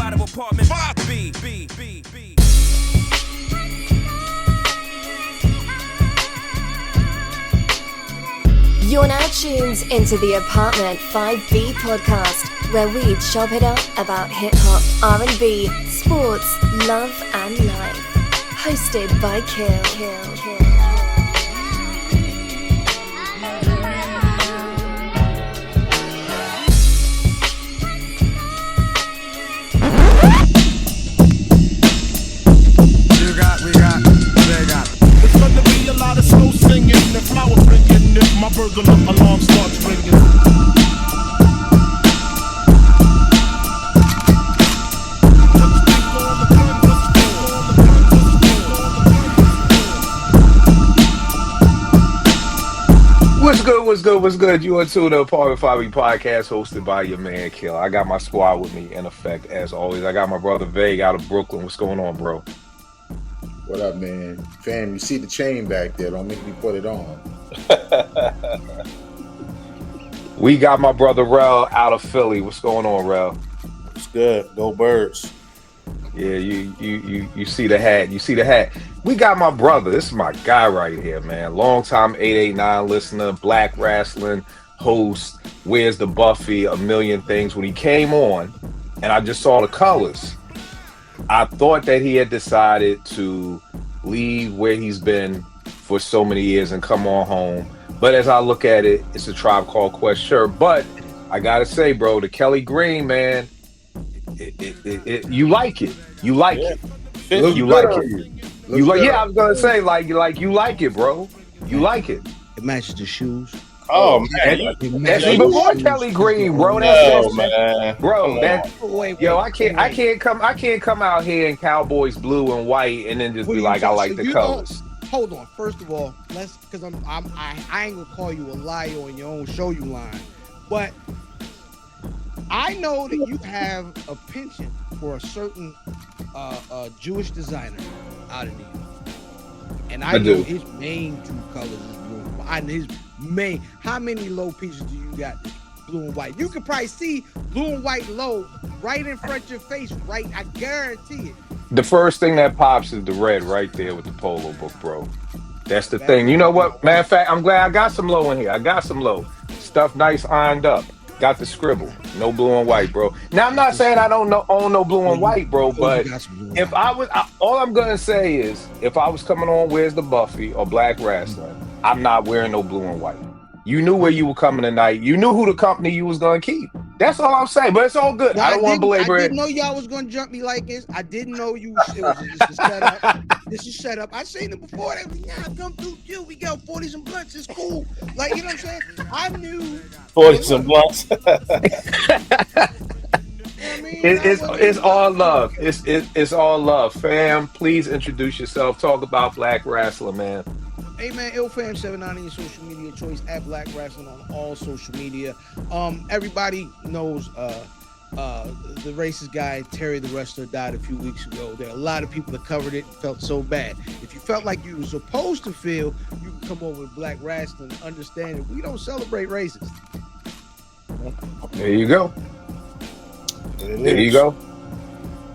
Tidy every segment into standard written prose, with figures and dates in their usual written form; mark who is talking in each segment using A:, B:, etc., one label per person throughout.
A: out of apartment 5B.
B: You're now tuned into the Apartment 5B podcast, where we chop it up about hip-hop, R&B, sports, love and life. Hosted by Kill.
C: It's gonna be a lot of slow singing and flower bringing if my burglar alarm starts ringing.
D: What's good? You are to the Apartment 5 podcast hosted by your man Kill. I got my squad with me in effect as always. I got my brother Vague out of Brooklyn. What's going on, bro?
E: What up, man? Fam, you see the chain back there. Don't make me put it on.
D: We got my brother Rel out of Philly. What's going on, Rel?
E: It's good. Go Birds.
D: Yeah, you see the hat. You see the hat. We got my brother. This is my guy right here, man. Longtime 889 listener, black wrestling host, Where's the Buffy, a million things. When he came on and I just saw the colors, I thought that he had decided to leave where he's been for so many years and come on home. But as I look at it, it's a Tribe Called Quest shirt. But I gotta say, bro, the Kelly Green, man, you like it. You like it. You like it. You like? Yeah, I was gonna say, like you like it, bro. You like it.
F: It matches the shoes.
E: Oh man,
D: that's even more Kelly Green, bro.
E: man.
D: Bro, yo, I can't come out here in Cowboys blue and white and then just be like, I like the colors.
F: Hold on. First of all, because I ain't gonna call you a liar on your own show you lying, but I know that you have a penchant for a certain Jewish designer out of New York, and I know his main two colors is blue and white. And his main, how many low pieces do you got? Blue and white. You could probably see blue and white low right in front of your face. Right, I guarantee it.
D: The first thing that pops is the red right there with the polo book, bro. That's the thing. You know what? Matter of fact, I'm glad I got some low in here. I got some low stuff, nice ironed up. Got the scribble. No blue and white, bro. Now I'm not saying I don't own no blue and white, bro. But if I was, all I'm gonna say is, if I was coming on Where's the Buffy or Black Wrestling, I'm not wearing no blue and white. You knew where you were coming tonight. You knew who the company you was gonna keep. That's all I'm saying. But it's all good. I don't want to belabor it.
F: I didn't know y'all was gonna jump me like this. I didn't know you. It was just a setup. This is set up. I seen it before. They was, yeah, come through you. We got 40s and blunts. It's cool. Like, you know what I'm saying? I knew
E: 40s and blunts.
D: It's all love. It's all love, fam. Please introduce yourself. Talk about Black Wrestling, man.
F: Hey man, IlFam79 your social media choice at Black Wrestling on all social media. Everybody knows the racist guy Terry the Wrestler died a few weeks ago. There are a lot of people that covered it and felt so bad. If you felt like you were supposed to feel, you can come over to Black Wrestling and understand that we don't celebrate racists.
D: There you go. There you go.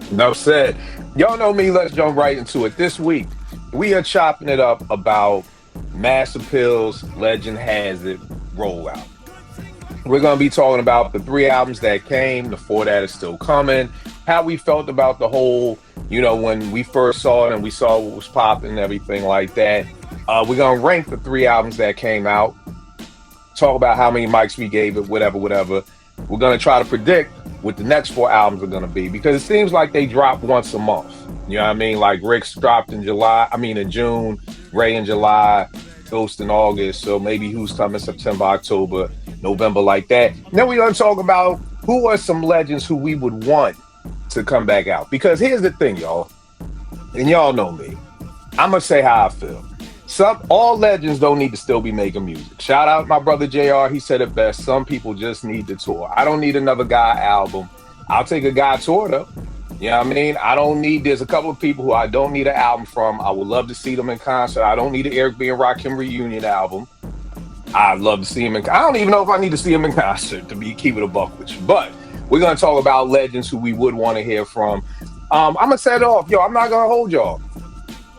D: Enough said. Y'all know me. Let's jump right into it. This week, we are chopping it up about Mass Appeal's Legend Has It rollout. We're going to be talking about the 3 albums that came, the 4 that are still coming, how we felt about the whole, when we first saw it and we saw what was popping and everything like that. We're going to rank the 3 albums that came out, talk about how many mics we gave it, whatever. We're going to try to predict what the next 4 albums are going to be, because it seems like they drop once a month. You know what I mean? Like Rick's dropped in June, Ray in July, Ghost in August. So maybe who's coming September, October, November, like that. And then we're going to talk about who are some legends who we would want to come back out. Because here's the thing, y'all. And y'all know me. I'm going to say how I feel. All legends don't need to still be making music. Shout out my brother JR. He said it best. Some people just need to tour. I don't need another guy album. I'll take a guy tour though. You know what I mean? There's a couple of people who I don't need an album from. I would love to see them in concert. I don't need an Eric B. and Rakim reunion album. I'd love to see him I don't even know if I need to see him in concert, to keep it a buck with you. But We're gonna talk about legends who we would want to hear from. I'm gonna set it off. Yo, I'm not gonna hold y'all.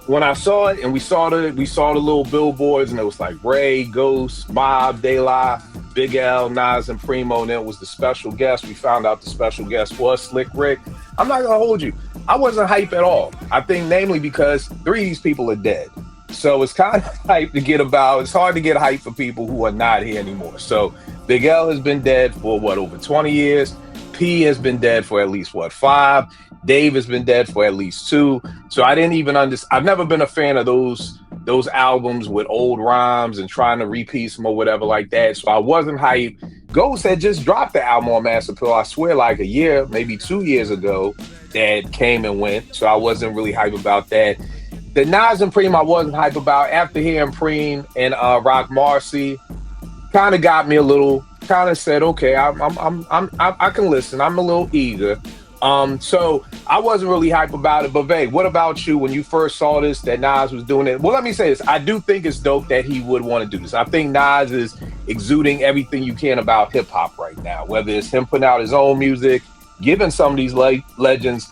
D: When I saw it and we saw the little billboards and it was like Ray, Ghost, Mobb, De La, Big L, Nas, and Primo, and then it was the special guest. We found out the special guest was Slick Rick. I'm not gonna hold you. I wasn't hype at all. I think namely because three of these people are dead. So it's kind of hype to get about. It's hard to get hype for people who are not here anymore. So Big L has been dead for what, over 20 years. P has been dead for at least what, 5. Dave has been dead for at least 2. So I didn't even understand. I've never been a fan of those albums with old rhymes and trying to repeat them or whatever like that. So I wasn't hyped. Ghost had just dropped the album on Master Pill, I swear, like a year, maybe 2 years ago, that came and went. So I wasn't really hyped about that. The Nas and Preem I wasn't hyped about. After hearing Preem and Rock Marcy, kind of got me a little, kind of said, okay, I can listen. I'm a little eager. So I wasn't really hype about it. But Vay, what about you when you first saw this, that Nas was doing it? Well, let me say this. I do think it's dope that he would want to do this. I think Nas is exuding everything you can about hip hop right now, whether it's him putting out his own music, giving some of these legends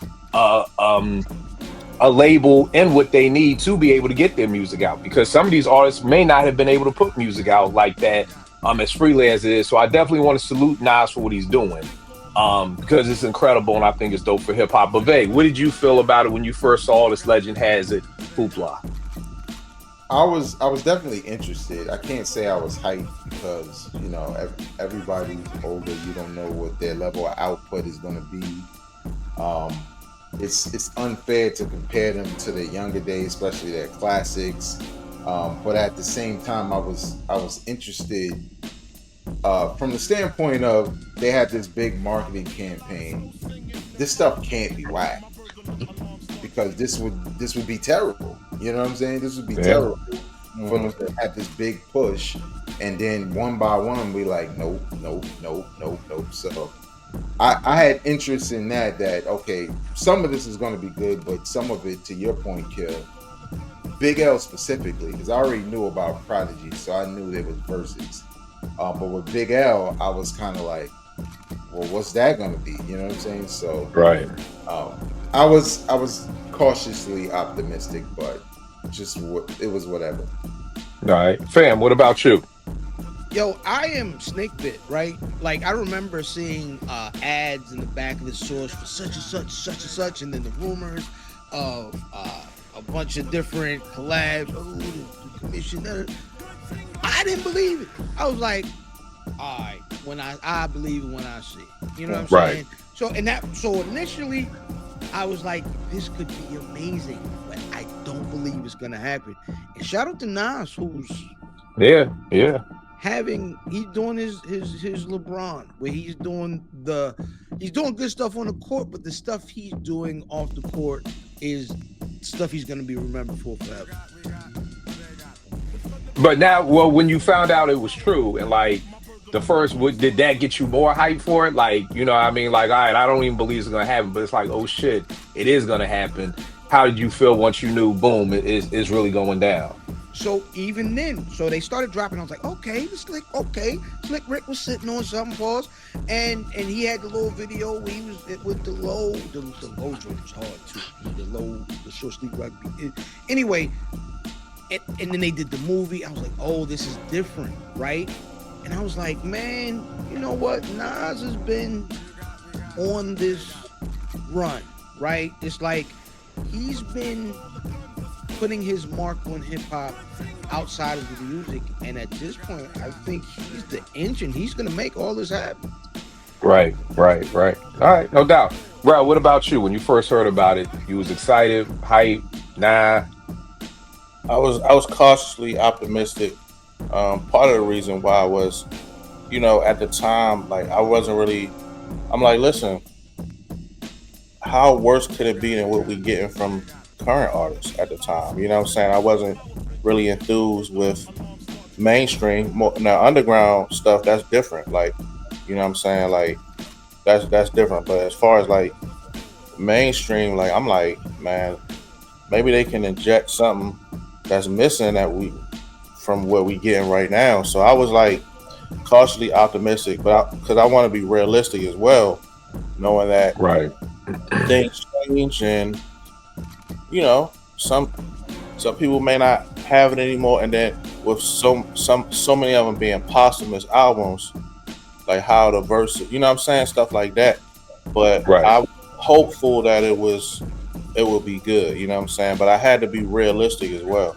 D: a label and what they need to be able to get their music out, because some of these artists may not have been able to put music out like that as freely as it is. So I definitely want to salute Nas for what he's doing. Because it's incredible and I think it's dope for hip hop. But Vay, what did you feel about it when you first saw this Legend Has It hoopla?
E: I was definitely interested. I can't say I was hyped because, you know, everybody's older. You don't know what their level of output is going to be. It's unfair to compare them to the younger days, especially their classics. But at the same time, I was interested from the standpoint of they had this big marketing campaign. This stuff can't be whack because this would be terrible. You know what I'm saying? This would be terrible for them to have this big push, and then one by one we like nope. So I had interest in that okay, some of this is going to be good, but some of it, to your point, Kill, Big L specifically, because I already knew about Prodigy, so I knew there was verses. But with Big L, I was kind of like, well, what's that going to be? You know what I'm saying? So
D: right.
E: I was cautiously optimistic, but it was whatever.
D: All right, fam. What about you?
F: Yo, I am snake bit, right? Like, I remember seeing ads in the back of the source for such and such, and then the rumors of a bunch of different collabs. Oh, the commissioner. I didn't believe it. I was like, all right, when I believe it when I see it. You know what I'm saying? So initially, I was like, this could be amazing, but I don't believe it's gonna happen. And shout out to Nas, who's he's doing his LeBron, where he's doing good stuff on the court, but the stuff he's doing off the court is stuff he's gonna be remembered for forever.
D: But now, well, when you found out it was true, and like the first, did that get you more hype for it? Like, you know what I mean? Like, all right, I don't even believe it's gonna happen, but it's like, oh shit, it is gonna happen. How did you feel once you knew, boom, it's really going down?
F: So even then, so they started dropping. I was like, okay, Slick Rick was sitting on something, pause, and he had the little video where he was with the low joint was hard too. The short sleeve rugby. Anyway, and then they did the movie. I was like, oh, this is different, right? And I was like, man, you know what? Nas has been on this run, right? It's like he's been putting his mark on hip hop outside of the music, and at this point, I think he's the engine. He's gonna make all this happen. Right.
D: All right, no doubt. Bro, what about you? When you first heard about it, you was excited, hype, nah?
G: I was cautiously optimistic. Part of the reason why was, you know, at the time, like I wasn't really. I'm like, listen, how worse could it be than what we getting from current artists at the time? You know what I'm saying? I wasn't really enthused with mainstream. Now underground stuff, that's different. Like, you know what I'm saying? Like that's different. But as far as like mainstream, like I'm like, man, maybe they can inject something that's missing from what we getting right now. So I was like cautiously optimistic, but because I want to be realistic as well. knowing that
D: Right.
G: things change, and you know, some people may not have it anymore. And then with so many of them being posthumous albums, like how the verse, you know what I'm saying, stuff like that. But
D: Right.
G: I'm hopeful that it will be good, you know what I'm saying? But I had to be realistic as well.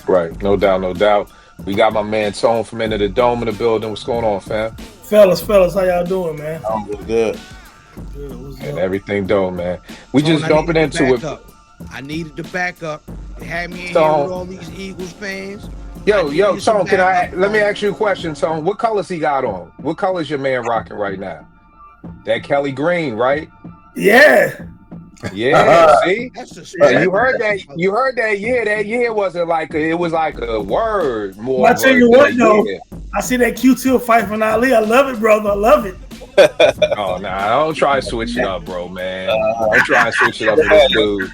D: Right. No doubt, no doubt. We got my man Tone from Into the Dome in the building. What's going on, fam?
H: Fellas, how y'all doing, man?
G: I'm really good.
H: Good, what's
D: And
H: up?
D: everything dope, man. We
F: Tone,
D: just
F: I
D: jumping
F: needed to
D: into it.
F: back up. I needed to back up. They had me in
D: Tone.
F: here with all these Eagles fans.
D: Yo,
F: needed some
D: Tone, can I
F: backup,
D: let me
F: Tone.
D: ask you a question, Tone? What colors he got on? What color's your man rocking right now? That Kelly Green, right?
H: Yeah.
D: Yeah, see?
F: That's a
D: You heard that. You heard that year. That year wasn't like it was like a word more.
H: Well, I tell you
D: than
H: what,
D: a
H: though,
D: year.
H: I see that Q2 fight from Ali. I love it, brother. I love it.
D: Oh, nah, don't try to switch it up, bro, man. Don't try to switch it up with this dude.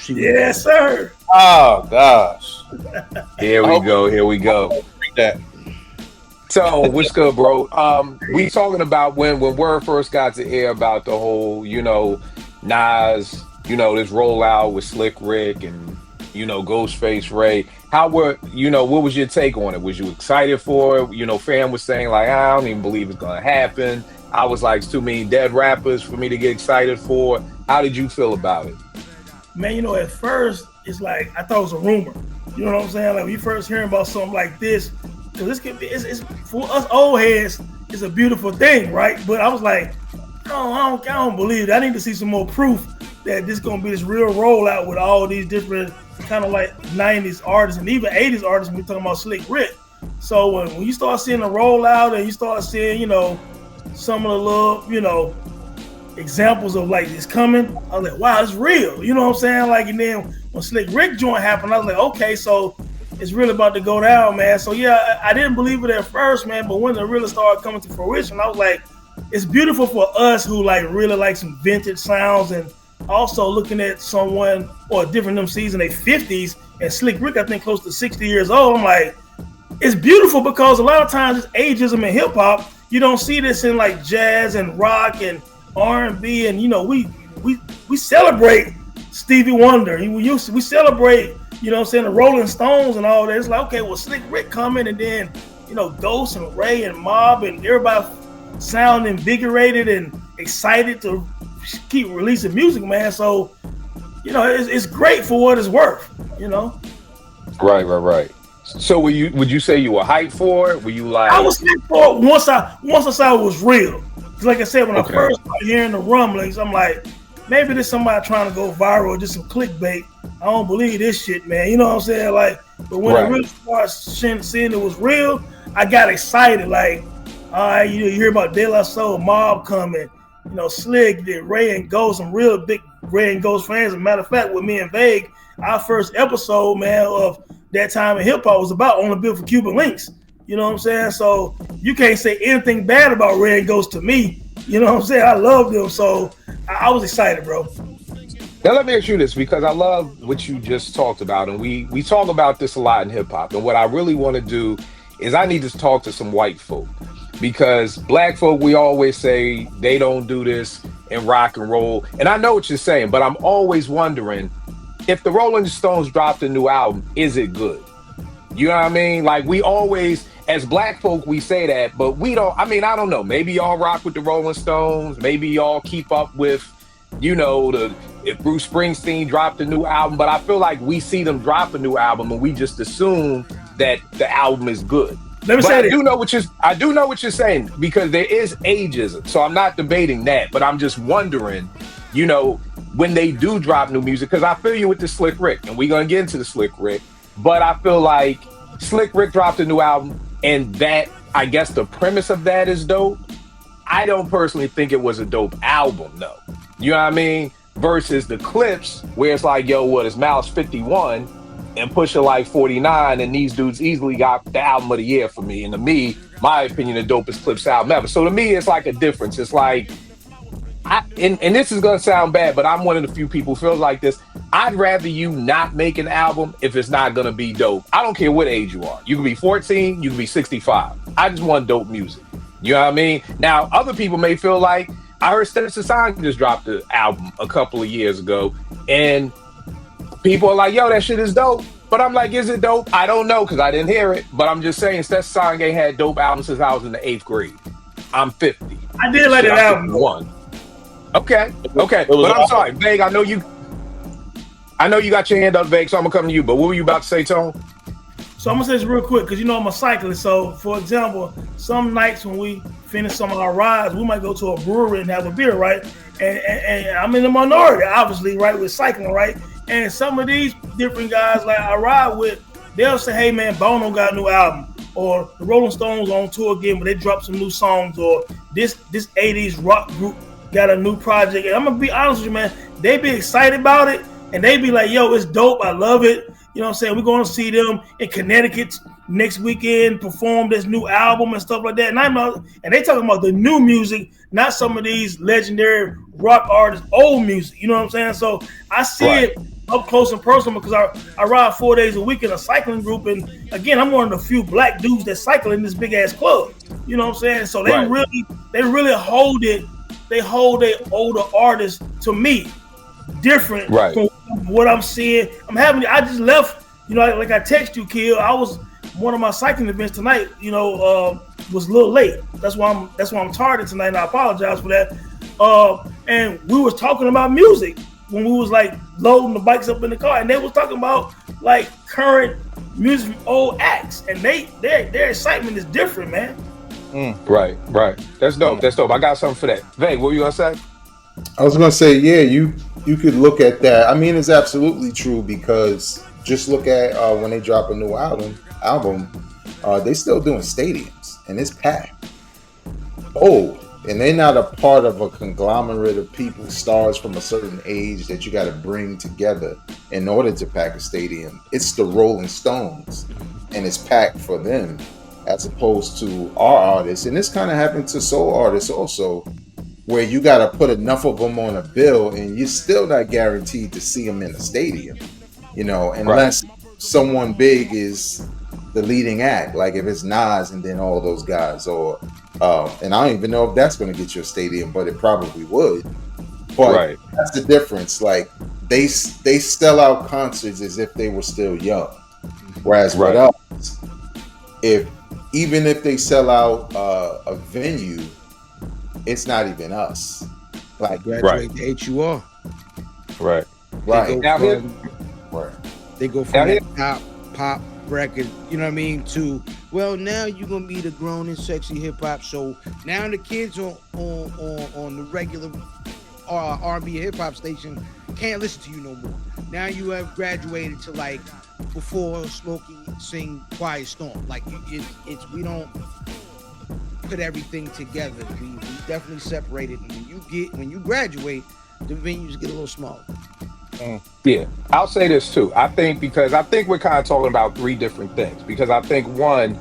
H: Yes, sir.
G: Oh gosh.
D: Here we go.
G: Read that.
D: So, what's good, bro? We talking about when word first got to air about the whole, Nas, this rollout with Slick Rick and, Ghostface Ray. How what was your take on it? Was you excited for it? Fam was saying like, I don't even believe it's gonna happen. I was like, it's too many dead rappers for me to get excited for. How did you feel about it?
H: Man, at first, it's like, I thought it was a rumor. You know what I'm saying? Like, when you first hearing about something like this, because this could be, it's for us old heads, it's a beautiful thing, right? But I was like, I don't believe it. I need to see some more proof that this is going to be this real rollout with all these different kind of like 90s artists and even 80s artists when we're talking about Slick Rick. So when you start seeing the rollout and you start seeing, some of the little, examples of like it's coming, I was like, wow, it's real. You know what I'm saying? Like, and then when Slick Rick joint happened, I was like, okay, so it's really about to go down, man. So yeah, I didn't believe it at first, man, but when it really started coming to fruition, I was like, it's beautiful for us who like really like some vintage sounds, and also looking at someone or different MCs in their 50s, and Slick Rick, I think close to 60 years old. I'm like, it's beautiful because a lot of times it's ageism in hip hop. You don't see this in like jazz and rock and R&B, and we celebrate Stevie Wonder. We celebrate, the Rolling Stones and all that. It's like, okay, well, Slick Rick coming, and then Ghost and Ray and Mobb and everybody sound invigorated and excited to keep releasing music, man. So it's great for what it's worth.
D: Right. So would you say you were hyped for it? Were you like,
H: I was hyped for it once I saw it was real. Like I said, when I first started hearing the rumblings, I'm like, maybe there's somebody trying to go viral, just some clickbait. I don't believe this shit, man. You know what I'm saying? Like, but when I really started seeing it was real, I got excited. Like, all right, you hear about De La Soul, Mobb coming, Slick, did Ray and Ghost, some real big Ray and Ghost fans. As a matter of fact, with me and Vague, our first episode, man, of that time in hip hop was about Only Built for Cuban Links. You know what I'm saying? So you can't say anything bad about Ray and Ghost to me. You know what I'm saying? I love them. So I was excited, bro.
D: Now let me ask you this, because I love what you just talked about, and we talk about this a lot in hip hop. And what I really want to do is I need to talk to some white folk, because black folk, we always say they don't do this in rock and roll. And I know what you're saying, but I'm always wondering, if the Rolling Stones dropped a new album, is it good? You know what I mean? Like, we always, as black folk, we say that, but we don't, I don't know. Maybe y'all rock with the Rolling Stones. Maybe y'all keep up with, if Bruce Springsteen dropped a new album, but I feel like we see them drop a new album and we just assume that the album is good. I do know what you're saying, because there is ageism. So I'm not debating that, but I'm just wondering, when they do drop new music, because I feel you with the Slick Rick, and we're going to get into the Slick Rick, but I feel like Slick Rick dropped a new album, and that, I guess the premise of that is dope. I don't personally think it was a dope album, though. You know what I mean? Versus the Clips, where it's like, yo, what is Mouse 51 and Pusha like 49, and these dudes easily got the album of the year for me. And to me, my opinion, the dopest Clips album ever. So to me, it's like a difference. It's like, and this is gonna sound bad, but I'm one of the few people who feels like this. I'd rather you not make an album if it's not gonna be dope. I don't care what age you are. You can be 14, you can be 65. I just want dope music. You know what I mean? Now, other people may feel like I heard Stetson just dropped the album a couple of years ago, and people are like, "Yo, that shit is dope." But I'm like, "Is it dope?" I don't know because I didn't hear it. But I'm just saying, Stetson ain't had dope albums since I was in the 8th grade. I'm 50.
H: I did like that album.
D: 51. Okay. But I'm sorry, Vague. I know you got your hand up, Vague. So I'm gonna come to you. But what were you about to say, Tone?
H: So I'm gonna say this real quick because you know I'm a cyclist. So for example, some nights when we finish some of our rides, we might go to a brewery and have a beer, right? And I'm in the minority, obviously, right, with cycling, right? And some of these different guys like I ride with, they'll say, "Hey man, Bono got a new album," or the Rolling Stones on tour again, but they dropped some new songs, or this 80s rock group got a new project. And I'm gonna be honest with you, man, they be excited about it, and they be like, "Yo, it's dope, I love it." You know what I'm saying? We're going to see them in Connecticut next weekend perform this new album and stuff like that. And they talking about the new music, not some of these legendary rock artists, old music. You know what I'm saying? So I see it up close and personal because I ride 4 days a week in a cycling group. And again, I'm one of the few black dudes that cycle in this big ass club. You know what I'm saying? So they really hold it. They hold their older artists, to me, different from what I'm seeing. I just left, you know, like I text you, Kill. I was one of my cycling events tonight, you know, was a little late. That's why I'm tired tonight, and I apologize for that. And we was talking about music when we was like loading the bikes up in the car, and they was talking about like current music from old acts, and their excitement is different, man.
D: Right. That's dope. I got something for that. Vague, what were you gonna say?
E: I was gonna say, yeah, you could look at that. I mean, it's absolutely true because just look at when they drop a new album, they still doing stadiums and it's packed. And they're not a part of a conglomerate of people, stars from a certain age that you got to bring together in order to pack a stadium. It's the Rolling Stones, and it's packed for them, as opposed to our artists. And this kind of happened to soul artists also, where you got to put enough of them on a bill and you're still not guaranteed to see them in a stadium, you know, unless someone big is the leading act, like if it's Nas and then all those guys, or and I don't even know if that's going to get you a stadium, but it probably would. But that's the difference. Like they sell out concerts as if they were still young, whereas with us, even if they sell out a venue, it's not even us. Like
F: graduate to HUR.
E: Right.
F: They go from that pop record, you know what I mean, to now you're gonna be the grown and sexy hip hop. So now the kids on the regular R&B hip hop station can't listen to you no more. Now you have graduated to like before Smokey sing Quiet Storm. Like we don't put everything together. We definitely separate it. And when you graduate, the venues get a little smaller.
D: Yeah, I'll say this too. I think we're kind of talking about three different things. Because I think one,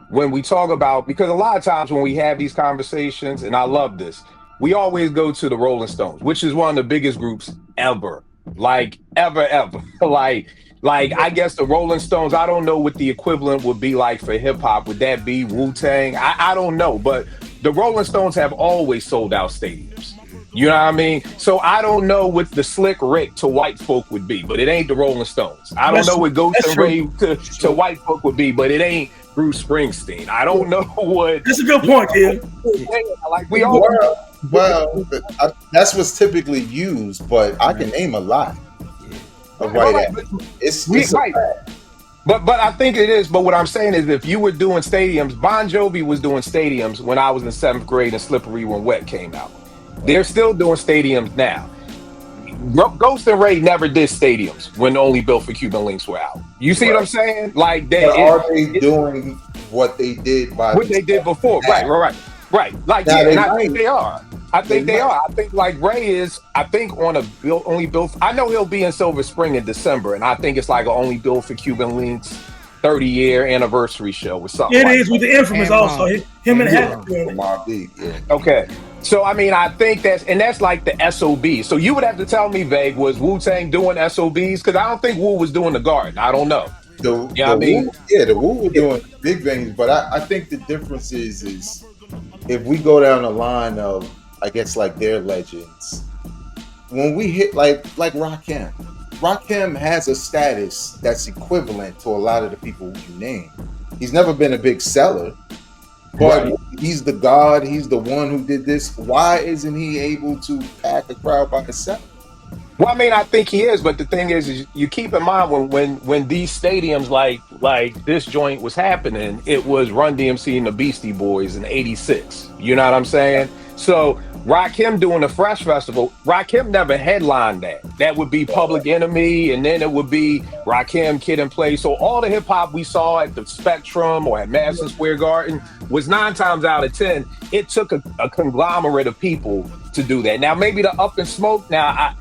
D: when we talk about, because a lot of times when we have these conversations, and I love this, we always go to the Rolling Stones, which is one of the biggest groups ever, like ever. Like I guess the Rolling Stones, I don't know what the equivalent would be like for hip hop. Would that be Wu-Tang? I don't know, but the Rolling Stones have always sold out stadiums. You know what I mean? So I don't know what the Slick Rick to white folk would be, but it ain't the Rolling Stones. I don't know what Ghost and Ray to white folk would be, but it ain't Bruce Springsteen. I don't know what.
H: That's a good point, kid.
D: Like we all.
E: Well, that's what's typically used, but I can name a lot of white acts. It's
D: right. But I think it is. But what I'm saying is, if you were doing stadiums, Bon Jovi was doing stadiums when I was in 7th grade and Slippery When Wet came out. They're still doing stadiums now. Ghost and Ray never did stadiums when Only Built for Cuban Links were out. You see what I'm saying? Like
E: are they doing what they did
D: before? Right. Like I think they are. I think they are. I think like Ray is. I think on a Only Built. I know he'll be in Silver Spring in December, and I think it's like an Only Built for Cuban Links 30-year anniversary show or something.
H: It is with the Infamous also. Him and
E: Mobb Deep. Yeah.
D: Okay. So I mean, I think that's like the SOB. So you would have to tell me, Vague, was Wu-Tang doing SOBs? Because I don't think Wu was doing the Garden. I don't know.
E: The Wu were doing big venues, but I think the difference is if we go down the line of, I guess, like their legends, when we hit like Rakim has a status that's equivalent to a lot of the people you name. He's never been a big seller, but he's the god. He's the one who did this. Why isn't he able to pack a crowd by himself?
D: Well, I mean, I think he is, but the thing is you keep in mind when these stadiums like this joint was happening, it was Run DMC and the Beastie Boys in '86. You know what I'm saying? So Rakim doing the Fresh Festival, Rakim never headlined that. That would be Public Enemy, and then it would be Rakim, Kid and Play. So all the hip hop we saw at the Spectrum or at Madison Square Garden was 9 times out of 10, it took a conglomerate of people to do that. Now maybe the Up in Smoke. Now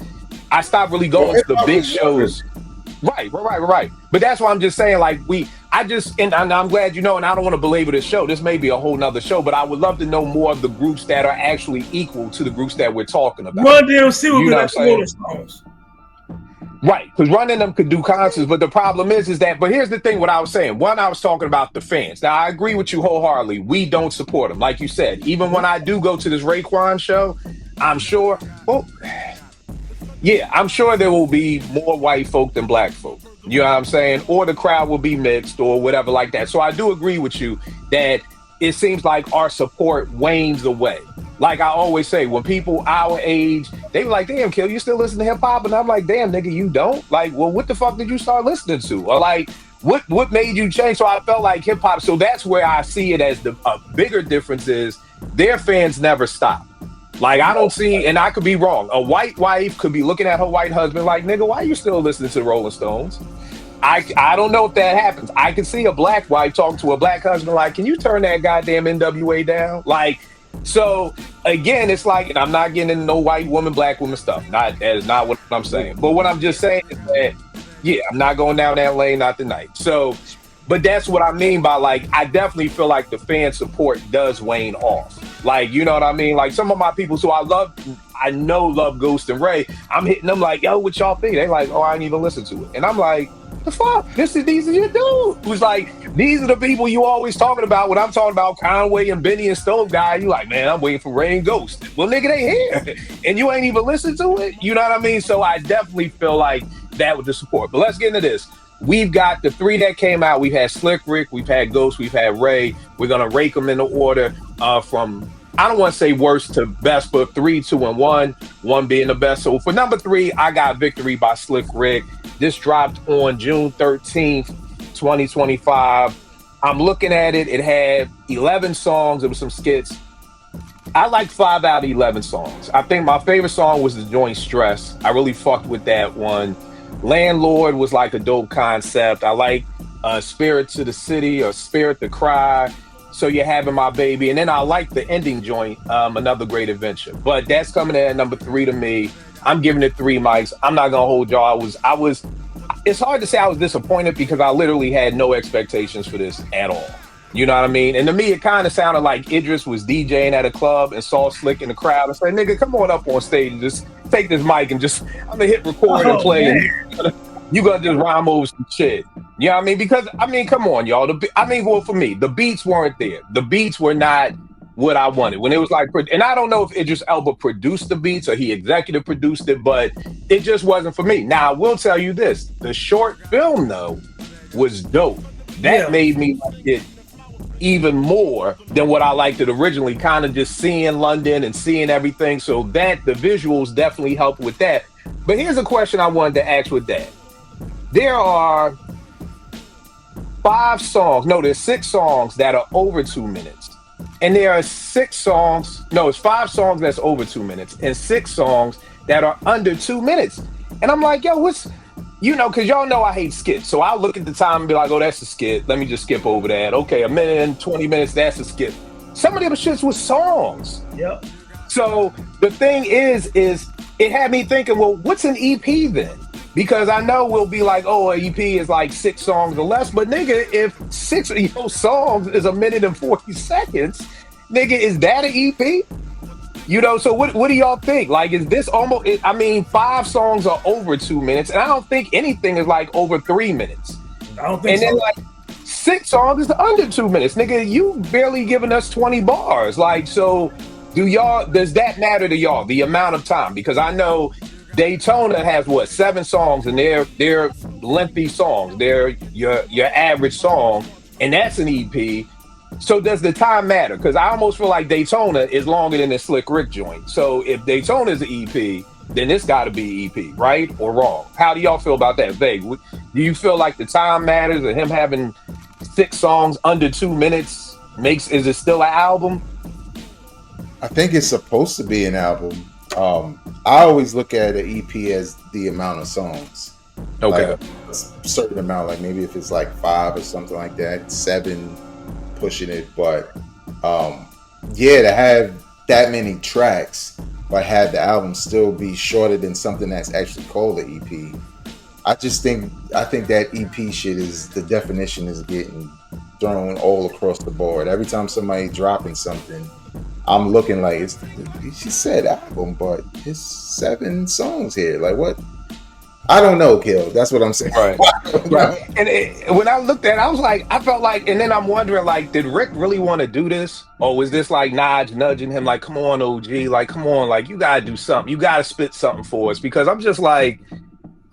D: I stopped really going to the big shows. Right. But that's why I'm just saying, like, and I'm glad you know, and I don't want to belabor this show. This may be a whole nother show, but I would love to know more of the groups that are actually equal to the groups that we're talking about.
H: Run DMC would be like Rolling Stones.
D: Right, because running them could do concerts, but the problem is that, but here's the thing, what I was saying. One, I was talking about the fans. Now, I agree with you wholeheartedly. We don't support them. Like you said, even when I do go to this Raekwon show, I'm sure, I'm sure there will be more white folk than black folk. You know what I'm saying? Or the crowd will be mixed or whatever like that. So I do agree with you that it seems like our support wanes away. Like I always say, when people our age, they were like, damn, Kill, you still listen to hip hop? And I'm like, damn, nigga, you don't? Like, well, what the fuck did you start listening to? Or like, what made you change? So I felt like hip hop. So that's where I see it as a bigger difference is their fans never stop. Like, I don't see, and I could be wrong, a white wife could be looking at her white husband like, nigga, why are you still listening to the Rolling Stones? I don't know if that happens. I can see a black wife talking to a black husband like, can you turn that goddamn NWA down? Like, so, again, it's like, and I'm not getting into no white woman, black woman stuff. That is not what I'm saying. But what I'm just saying is that, I'm not going down that lane, not tonight. So, but that's what I mean by, like, I definitely feel like the fan support does wane off. Like, you know what I mean? Like, some of my people, so I know love Ghost and Ray. I'm hitting them like, yo, what y'all think? They like, oh, I didn't even listen to it. And I'm like, the fuck? These are your dudes. Who's like, these are the people you always talking about when I'm talking about Conway and Benny and Stone Guy. You like, man, I'm waiting for Ray and Ghost. Well, nigga, they here. And you ain't even listened to it. You know what I mean? So I definitely feel like that with the support. But let's get into this. We've got the 3 that came out. We've had Slick Rick, we've had Ghost, we've had Ray. We're going to rake them in the order from, I don't want to say worst to best, but 3, 2, and 1. 1 being the best. So for number 3, I got Victory by Slick Rick. This dropped on June 13th, 2025. I'm looking at it. It had 11 songs. There was some skits. I like 5 out of 11 songs. I think my favorite song was the joint Stress. I really fucked with that one. Landlord was like a dope concept. I like Spirit to the City or Spirit to Cry. So You're Having My Baby. And then I like the ending joint, Another Great Adventure. But that's coming in at number 3 to me. I'm giving it 3 mics. I'm not gonna hold y'all. It's hard to say I was disappointed because I literally had no expectations for this at all. You know what I mean? And to me, it kind of sounded like Idris was DJing at a club and saw Slick in the crowd and said, nigga, come on up on stage and just take this mic and just, I'm gonna hit record and play. And you gonna just rhyme over some shit. You know what I mean? Because, I mean, come on, y'all. Well, for me, the beats weren't there. The beats were not what I wanted. When it was like, and I don't know if Idris Elba produced the beats or he executive produced it, but it just wasn't for me. Now, I will tell you this. The short film, though, was dope. That made me like it even more than what I liked it originally, kind of just seeing London and seeing everything. So that the visuals definitely helped with that. But here's a question I wanted to ask with that. There are 5 songs, no, there's 6 songs that are over 2 minutes. And there are it's 5 songs that's over 2 minutes and 6 songs that are under 2 minutes. And I'm like, yo, because y'all know I hate skits. So I'll look at the time and be like, oh, that's a skit. Let me just skip over that. Okay, 1 minute and 20 minutes, that's a skit. Some of them shits was songs.
H: Yep.
D: So the thing is it had me thinking, well, what's an EP then? Because I know we'll be like, oh, an EP is like 6 songs or less. But nigga, if 6 of your songs is 1 minute and 40 seconds, nigga, is that an EP? So what do y'all think? Like, is this almost, 5 songs are over 2 minutes, and I don't think anything is like over 3 minutes.
H: I don't think
D: so. And then 6 songs is under 2 minutes, nigga. You barely giving us 20 bars. Like, so does that matter to y'all? The amount of time? Because I know Daytona has what, 7 songs, and they're lengthy songs. They're your average song, and that's an EP. So does the time matter? Because I almost feel like Daytona is longer than the Slick Rick joint. So if Daytona is an EP, then it's got to be EP, right or wrong? How do y'all feel about that? Vague. Do you feel like the time matters, and him having 6 songs under 2 minutes is it still an album?
E: I think it's supposed to be an album. I always look at an EP as the amount of songs.
D: Okay.
E: Like a certain amount, like maybe if it's like 5 or something like that, 7 pushing it. But yeah, to have that many tracks, but have the album still be shorter than something that's actually called an EP. I think that EP shit is, the definition is getting thrown all across the board. Every time somebody dropping something, I'm looking like she said album, but it's 7 songs here. Like what? I don't know, Kill. That's what I'm saying.
D: Right. Right. And when I looked at it, I was like, I felt like, and then I'm wondering, like, did Rick really want to do this? Or was this like Nas nudging him, like, come on, OG, like, come on, like, you gotta do something. You gotta spit something for us. Because I'm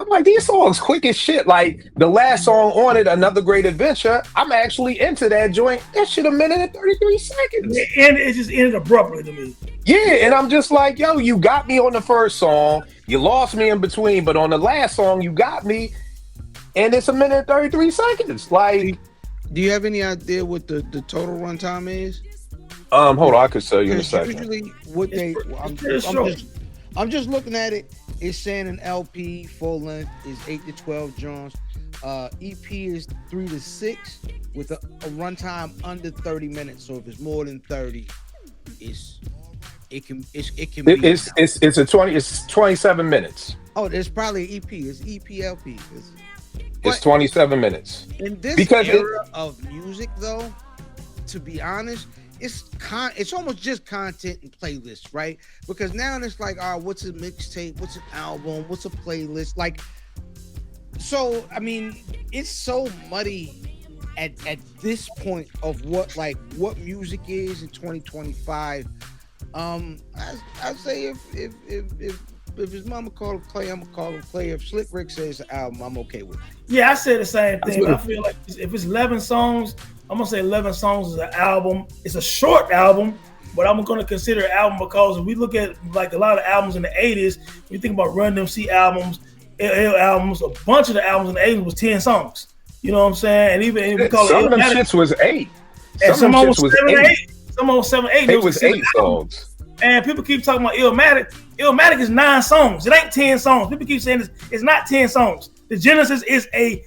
D: like, these songs quick as shit. Like, the last song on it, Another Great Adventure, I'm actually into that joint. That shit a minute and 33 seconds.
H: And it just ended abruptly to me.
D: Yeah, and I'm just like, yo, you got me on the first song. You lost me in between, but on the last song, you got me. And it's a minute and 33 seconds. Like,
F: do you have any idea what the total runtime is?
D: Hold on, I could tell you in a second.
F: Usually, what I'm just looking at it. It's saying an LP full length is 8 to 12 joints. EP is 3 to 6 with a runtime under 30 minutes. So if it's more than 30, it's
D: 27 minutes.
F: Oh, there's probably EP. It's EP LP.
D: It's 27 minutes.
F: In this era of music, though, to be honest, it's almost just content and playlists, right? Because now it's like, all right, what's a mixtape? What's an album? What's a playlist? Like, so I mean, it's so muddy at this point of what music is in 2025. I'd say if his mama called him Clay, I'm gonna call him Clay. If Slick Rick says the album, I'm okay with it.
H: Yeah, I said the same thing. I feel like if it's 11 songs, I'm gonna say 11 songs is an album. It's a short album, but I'm gonna consider it an album because if we look at like a lot of albums in the 80s, we think about Run DMC albums, LL albums, a bunch of the albums in the 80s was 10 songs. You know what I'm saying? And even we call
D: some of them shits was 8.
H: Some of them was 7 or 8. Some of them 7 or 8.
D: It was 8 songs.
H: And people keep talking about Illmatic. Illmatic is 9 songs. It ain't 10 songs. People keep saying it's not 10 songs. The Genesis is a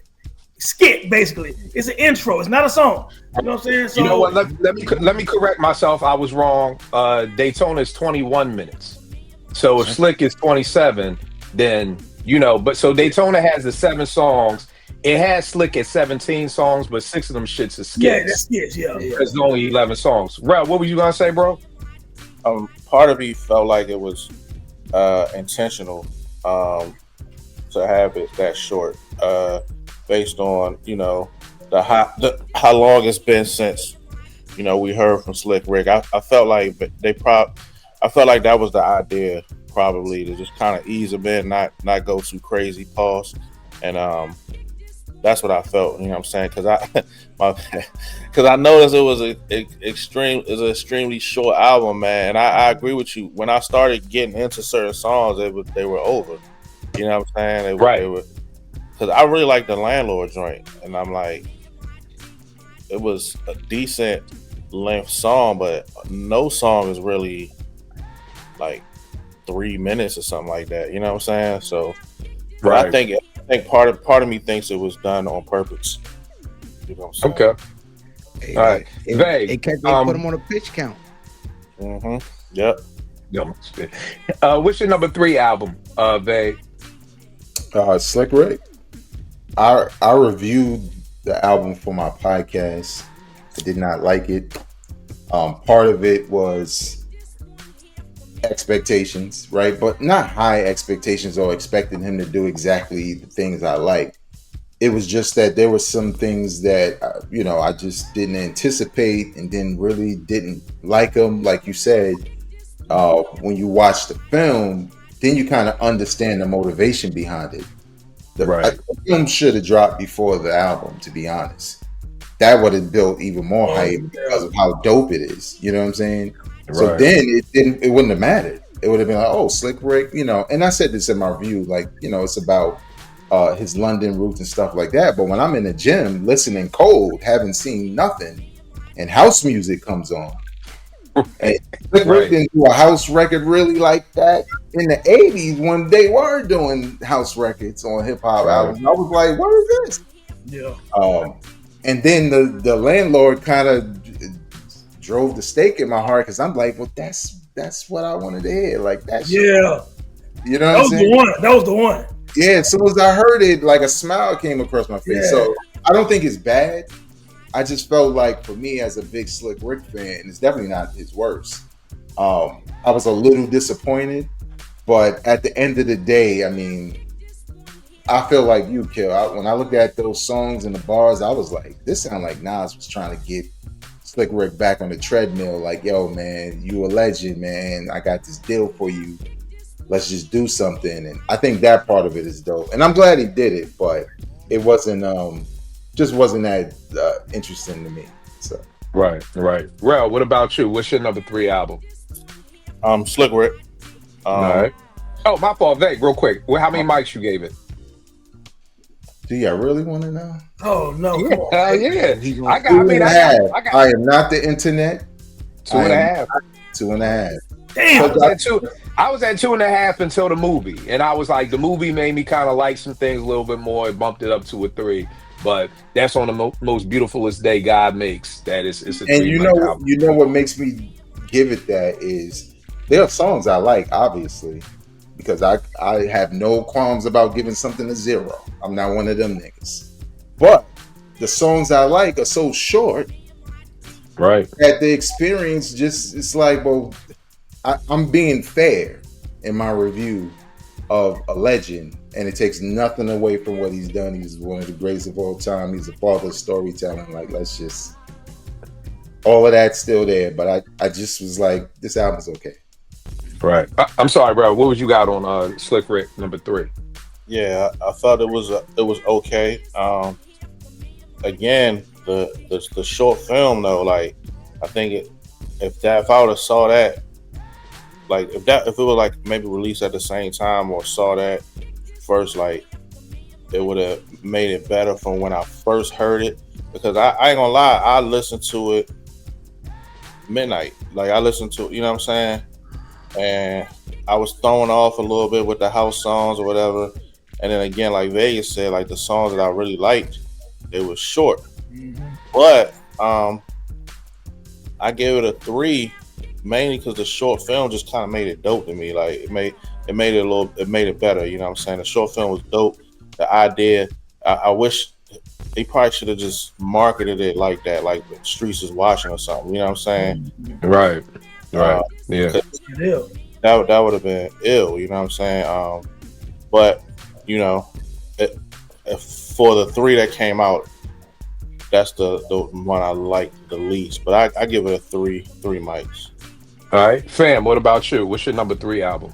H: skit, basically. It's an intro. It's not a song. You know what I'm saying? So,
D: you know what? Let me correct myself. I was wrong. Daytona is 21 minutes. So if Slick is 27, then but so Daytona has the 7 songs. It has Slick at 17 songs, but 6 of them shits are skits.
H: Yeah, that's skits. Yeah.
D: It's only 11 songs. Rel, what were you gonna say, bro?
G: Part of me felt like it was intentional to have it that short, based on how long it's been since we heard from Slick Rick. I felt like I felt like that was the idea, probably, to just kind of ease them in, not go too crazy. Pause, and that's what I felt. You know what I'm saying? Because I noticed it was an extremely short album, man. And I agree with you. When I started getting into certain songs, they were over. You know what I'm saying? Because I really like the Landlord joint, and I'm like, it was a decent length song, but no song is really like 3 minutes or something like that. You know what I'm saying? So, right. I think part of me thinks it was done on purpose. You know what I'm saying?
D: Okay. All right.
F: They put him on a pitch count.
G: Mm-hmm. Yep.
D: What's your number 3 album, Vague?
E: Slick Rick. I reviewed the album for my podcast. I did not like it. Part of it was expectations, right? But not high expectations or expecting him to do exactly the things I like. It was just that there were some things that I just didn't anticipate and then really didn't like him. Like you said, when you watch the film, then you kind of understand the motivation behind it.
D: Right.
E: The film should have dropped before the album, to be honest. That would have built even more hype because of how dope it is. You know what I'm saying?
D: Right.
E: So then it wouldn't have mattered. It would have been like, oh, Slick Rick, and I said this in my review, like, it's about his London roots and stuff like that. But when I'm in the gym listening cold, haven't seen nothing, and house music comes on, and Slick Rick didn't do a house record really like that in the 80s when they were doing house records on hip hop albums. I was like, what is this?
H: Yeah.
E: And then the landlord kind of drove the stake in my heart because I'm like, well, that's what I wanted to hear. Like that shit.
H: Yeah.
E: You know what I'm saying?
H: That was the one.
E: Yeah, as soon as I heard it, like a smile came across my face.
H: Yeah.
E: So I don't think it's bad. I just felt like for me as a big Slick Rick fan, it's definitely not his worst. I was a little disappointed, but at the end of the day, I mean, I feel like you, Kill. When I looked at those songs and the bars, I was like, this sounded like Nas was trying to get Slick Rick back on the treadmill. Like, yo, man, you a legend, man. I got this deal for you. Let's just do something. And I think that part of it is dope. And I'm glad he did it, but it wasn't just wasn't that interesting to me. So
D: Right. Rel, what about you? What's your number 3 album?
G: Slick Rick.
D: All right. Oh, my fault. Veg, real quick. How many mics you gave it?
E: do you really want to know?
H: Oh no!
D: Yeah, hell yeah.
E: I am not the internet.
D: 2.5.
E: 2.5.
H: Damn.
D: I was at 2.5 until the movie, and I was like, the movie made me kind of like some things a little bit more. It bumped it up to a 3, but that's on the most beautifulest day God makes. That it's a 3.
E: And you know what makes me give it that is there are songs I like, obviously, because I have no qualms about giving something a 0. I'm not one of them niggas. But the songs I like are so short,
D: right?
E: That the experience just it's like, well, I'm being fair in my review of a legend, and it takes nothing away from what he's done. He's one of the greatest of all time. He's the father of storytelling. Like, let's just all of that's still there, but I just was like, this album's okay.
D: Right. I'm sorry, bro. What was you got on Slick Rick number 3?
G: Yeah, I thought it was okay. Again, the short film though, like I think if I would have saw that, like if it was like maybe released at the same time or saw that first, like it would have made it better from when I first heard it. Because I ain't gonna lie, I listened to it midnight. Like I listened to, you know what I'm saying? And I was thrown off a little bit with the house songs or whatever. And then again, like Vegas said, like the songs that I really liked, it was short. Mm-hmm. But I gave it a 3 mainly because the short film just kind of made it dope to me. Like it made it better. You know what I'm saying? The short film was dope. The idea, I wish they probably should have just marketed it like that, like the streets is watching or something. You know what I'm saying?
D: Right. Yeah.
G: That would have been ill. You know what I'm saying? But you know, for the 3 that came out, that's the one I like the least. But I give it a 3 mics.
D: All right, fam. What about you? What's your number 3 album?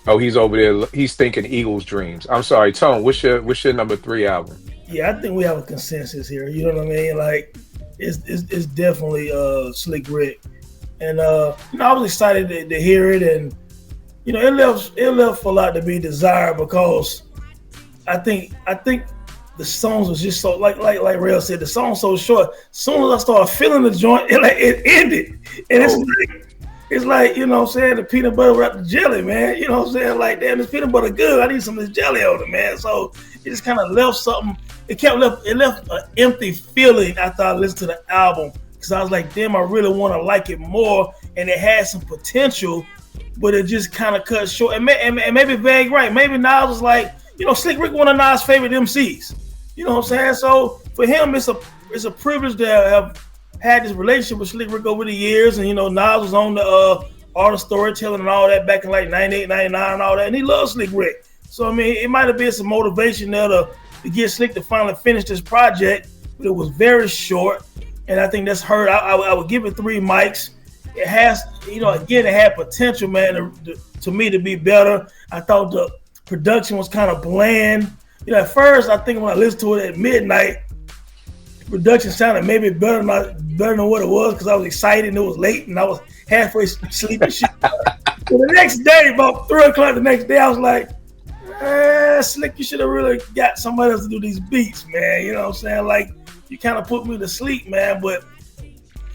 D: Oh, he's over there. He's thinking Eagles Dreams. I'm sorry, Tone. What's your number 3 album?
H: Yeah, I think we have a consensus here. You know what I mean? Like, it's definitely Slick Rick, and I was excited to hear it, and it left a lot to be desired because I think the songs was just so like Rail said, the song's so short. As soon as I started feeling the joint, it ended, and it's like you know what I'm saying, the peanut butter wrapped the jelly, man. You know what I'm saying? Like, damn, this peanut butter good. I need some of this jelly on it, man. So it just kind of left something. It left an empty feeling after I listened to the album because I was like, damn, I really want to like it more, and it had some potential, but it just kind of cut short. And maybe Vague right. Maybe Nas was like, Slick Rick one of Nas' favorite MCs. You know what I'm saying? So for him, it's a privilege to have had this relationship with Slick Rick over the years, and Nas was on the art of storytelling and all that back in like 98, 99 and all that, and he loves Slick Rick. So I mean, it might have been some motivation there to to get Slick to finally finish this project, but it was very short, and I think that's hurt. I would give it 3 mics. It has, again, it had potential, man, to me to be better. I thought the production was kind of bland. At first, I think when I listened to it at midnight, the production sounded maybe better than what it was because I was excited and it was late and I was halfway sleeping. Shit. So the next day, about 3 o'clock the next day, I was like, Slick, you should have really got somebody else to do these beats, man. You know what I'm saying? Like, you kind of put me to sleep, man, but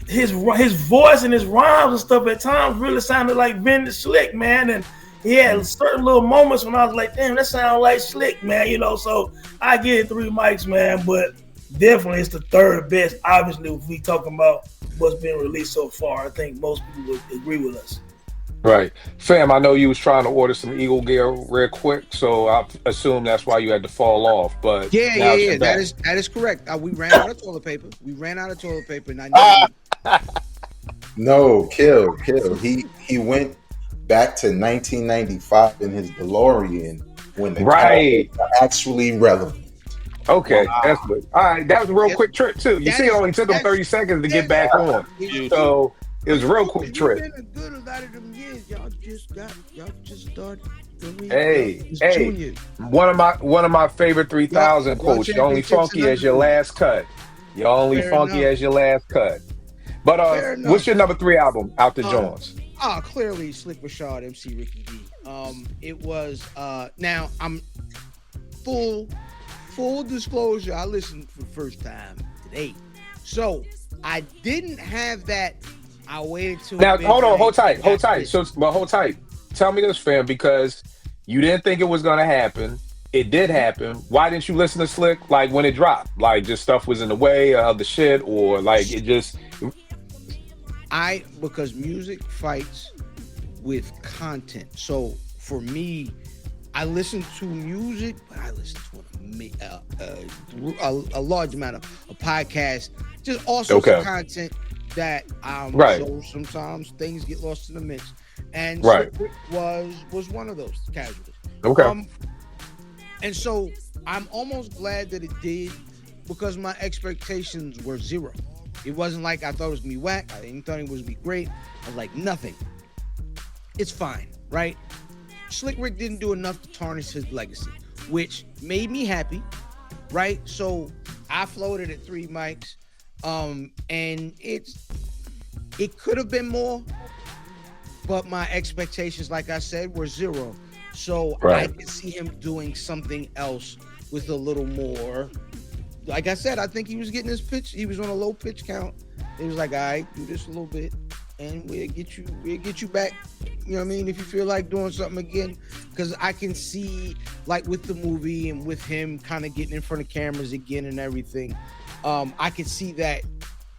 H: his voice and his rhymes and stuff at times really sounded like vintage Slick, man. And he had certain little moments when I was like, damn, that sounds like Slick, man. So I give it 3 mics, man, but definitely it's the third best, obviously, if we talking about what's been released so far. I think most people would agree with us.
D: Right. Fam, I know you was trying to order some Eagle gear real quick, so I assume that's why you had to fall off. But
F: yeah. That is correct. We ran out of toilet paper. And I knew
E: No, kill. He went back to 1995 in his DeLorean when the
D: right
E: were actually relevant.
D: Okay, that's good. All right, that was a real quick trip too. You see, it only took him 30 seconds to get back on. So it was a real quick trip.
F: Been good a lot of them years. Y'all just started.
D: Hey, one of my favorite 3000 quotes. You're only funky as your last cut. You're only funky as your last cut. But what's your number 3 album out the joints?
F: Clearly Slick Rashad, MC Ricky D. It was now I'm full disclosure. I listened for the first time today, so I didn't have that. I waited till
D: now. Hold tight. So, hold tight. Tell me this, fam, because you didn't think it was gonna happen. It did happen. Why didn't you listen to Slick like when it dropped? Like just stuff was in the way of the shit, or like it just.
F: Because music fights with content. So for me, I listen to music, but I listen to a large amount of podcasts, just all sorts of content that so sometimes things get lost in the mix. And so it was one of those casualties.
D: Okay.
F: And so I'm almost glad that it did because my expectations were 0. It wasn't like I thought it was gonna be whack. I didn't think it was gonna be great. I was like, nothing. It's fine, right? Slick Rick didn't do enough to tarnish his legacy, which made me happy, right? So I floated at 3 mics, and it could have been more, but my expectations, like I said, were 0. So I could see him doing something else with a little more. Like I said, I think he was getting his pitch. He was on a low pitch count. He was like, all right, do this a little bit and we'll get you back. You know what I mean? If you feel like doing something again, because I can see like with the movie and with him kind of getting in front of cameras again and everything, I could see that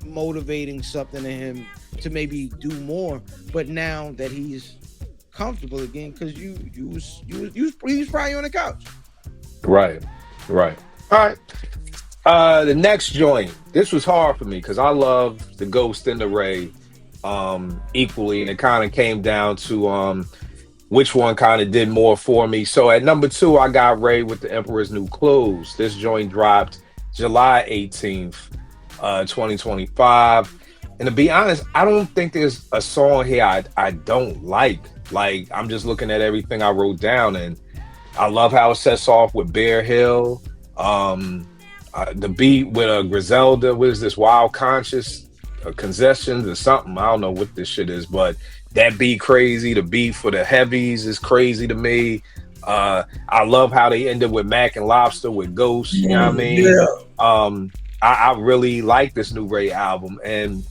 F: motivating something in him to maybe do more. But now that he's comfortable again, because you was probably on the couch.
D: Right. All right. The next joint. This was hard for me because I love the Ghost and the Ray equally, and it kind of came down to which one kind of did more for me. So at number 2, I got Ray with the Emperor's New Clothes. This joint dropped July 18th, 2025. And to be honest, I don't think there's a song here I don't like. Like, I'm just looking at everything I wrote down, and I love how it sets off with Bear Hill. The beat with Griselda, what is this, Wild Conscious, Concessions or something, I don't know what this shit is, but that beat crazy. The beat for the heavies is crazy to me. I love how they ended with Mac and Lobster with Ghost, you know what I mean? Yeah. I really like this new Ray album, and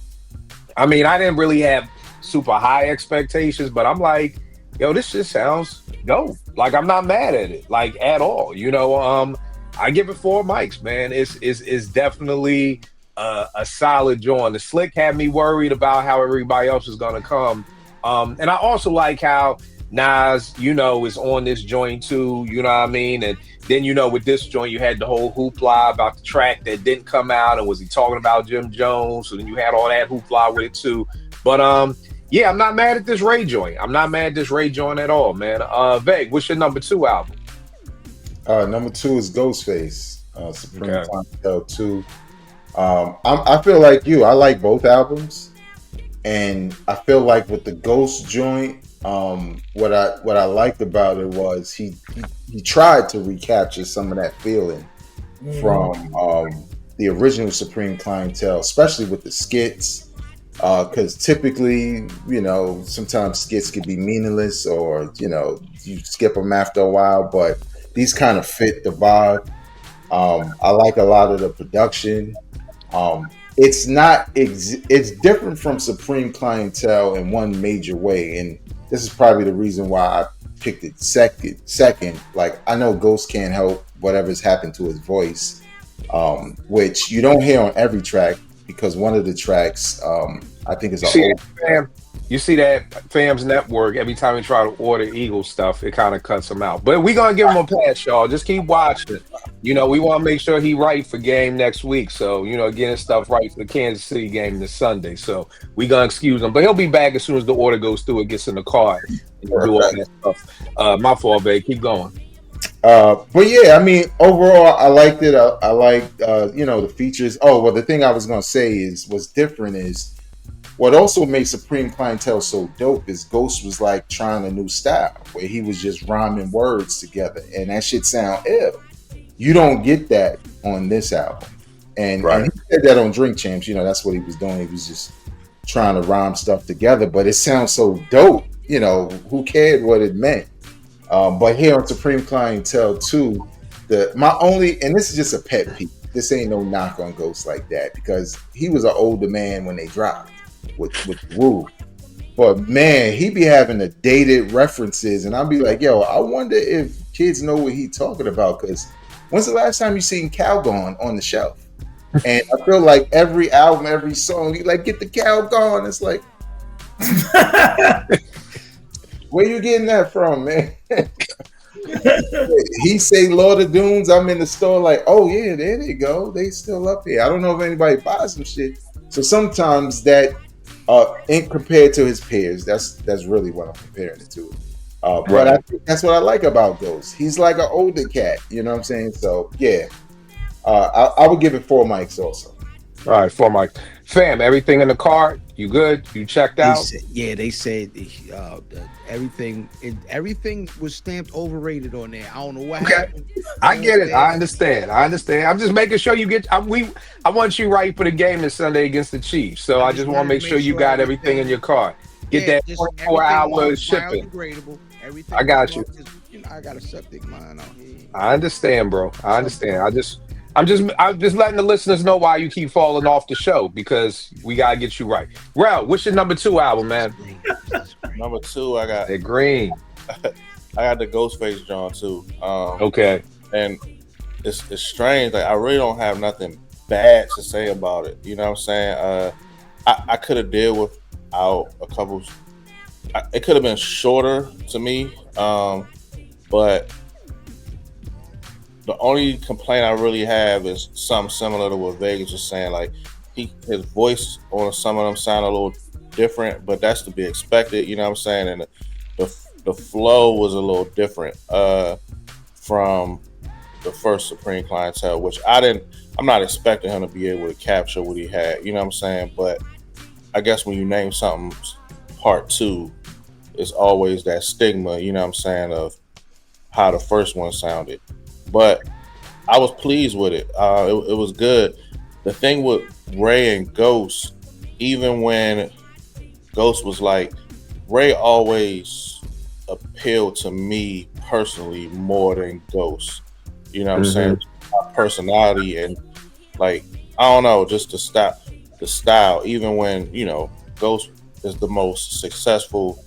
D: I mean, I didn't really have super high expectations, but I'm like, yo, this just sounds dope. Like, I'm not mad at it, like, at all, you know. I give it 4 mics, man. It's definitely a solid joint. The Slick had me worried about how everybody else is gonna come. And I also like how Nas, you know, is on this joint too, you know what I mean? And then, you know, with this joint, you had the whole hoopla about the track that didn't come out, and was he talking about Jim Jones? So then you had all that hoopla with it too. But yeah, I'm not mad at this Ray joint. I'm not mad at this Ray joint at all, man. Veg, what's your number 2 album?
E: Number 2 is Ghostface. Supreme
D: Okay.
E: Clientele 2. I feel like you. I like both albums, and I feel like with the Ghost joint, what I liked about it was he tried to recapture some of that feeling from the original Supreme Clientele, especially with the skits. Because typically, sometimes skits could be meaningless, or you skip them after a while. But these kind of fit the vibe. I like a lot of the production. It's not it's different from Supreme Clientele in one major way, and this is probably the reason why I picked it second. Like, I know Ghost can't help whatever's happened to his voice, which you don't hear on every track, because one of the tracks, I think, is
D: You
E: an
D: see
E: old.
D: that, fam? You see that Fam's Network, every time we try to order Eagle stuff, it kind of cuts him out. But we going to give him a pass, y'all. Just keep watching. We want to make sure he right for game next week. So, getting stuff right for the Kansas City game this Sunday. So we going to excuse him. But he'll be back as soon as the order goes through. It gets in the car and do all that stuff. My fault, babe. Keep going.
E: But yeah, I mean, overall, I liked it. I liked, the features. Oh, well, the thing I was going to say is what's different is what also made Supreme Clientele so dope is Ghost was like trying a new style where he was just rhyming words together, and that shit sound ill. You don't get that on this album. And he said that on Drink Champs, that's what he was doing. He was just trying to rhyme stuff together, but it sounds so dope. Who cared what it meant? But here on Supreme Clientele 2, and this is just a pet peeve. This ain't no knock on Ghost like that, because he was an older man when they dropped with Woo. But man, he be having the dated references, and I'll be like, yo, I wonder if kids know what he talking about, because when's the last time you seen Calgon on the shelf? And I feel like every album, every song, he like, get the Calgon. It's like, where you getting that from, man? He say Lord of Dunes, I'm in the store like, oh yeah, there they go. They still up here. I don't know if anybody buys some shit. So sometimes that ain't compared to his peers. That's really what I'm comparing it to. But I think that's what I like about Ghost. He's like an older cat, you know what I'm saying? So yeah. I would give it 4 mics also.
D: All right, 4 mics. Fam, everything in the car? You good? You checked out?
F: They said everything was stamped overrated on there. I don't know what happened.
D: I get it. I understand. I'm just making sure you get. I want you right for the game this Sunday against the Chiefs. So I just want to make sure you got everything in your car. Get that 24-hour shipping. I got you.
F: I got a septic line out here.
D: I understand, bro. I understand. I'm just letting the listeners know why you keep falling off the show, because we gotta get you right. Rel, what's your number 2 album, man?
G: Number 2, I got
D: The Green.
G: I got the Ghostface John too.
D: Okay.
G: And it's strange. Like, I really don't have nothing bad to say about it. You know what I'm saying? I could have dealt without a couple. It could have been shorter to me, but the only complaint I really have is something similar to what Vegas was saying. Like, his voice on some of them sound a little different, but that's to be expected. You know what I'm saying? And the flow was a little different from the first Supreme Clientele, which I'm not expecting him to be able to capture what he had. You know what I'm saying? But I guess when you name something part 2, it's always that stigma, you know what I'm saying, of how the first one sounded. But I was pleased with it. It was good. The thing with Ray and Ghost, even when Ghost was like, Ray always appealed to me personally more than Ghost. You know what I'm saying? Personality and, like, I don't know, just the style. Even when, Ghost is the most successful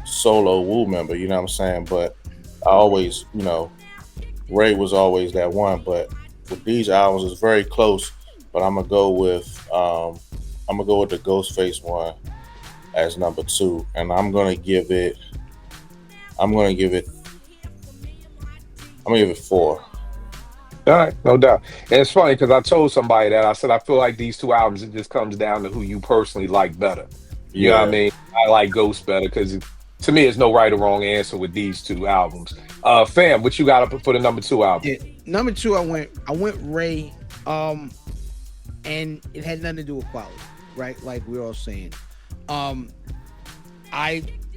G: solo Wu member, you know what I'm saying? But I always, Ray was always that one. But with these albums, it's very close. But I'm gonna go with the Ghostface one as number 2, and I'm gonna give it 4.
D: All right, no doubt. And it's funny because I told somebody that I said I feel like these 2 albums, it just comes down to who you personally like better. You know what I mean? I like Ghost better because to me, there's no right or wrong answer with these 2 albums. Fam, what you got up for the number 2 album?
F: Number 2, I went Ray, and it had nothing to do with quality, right? Like we're all saying.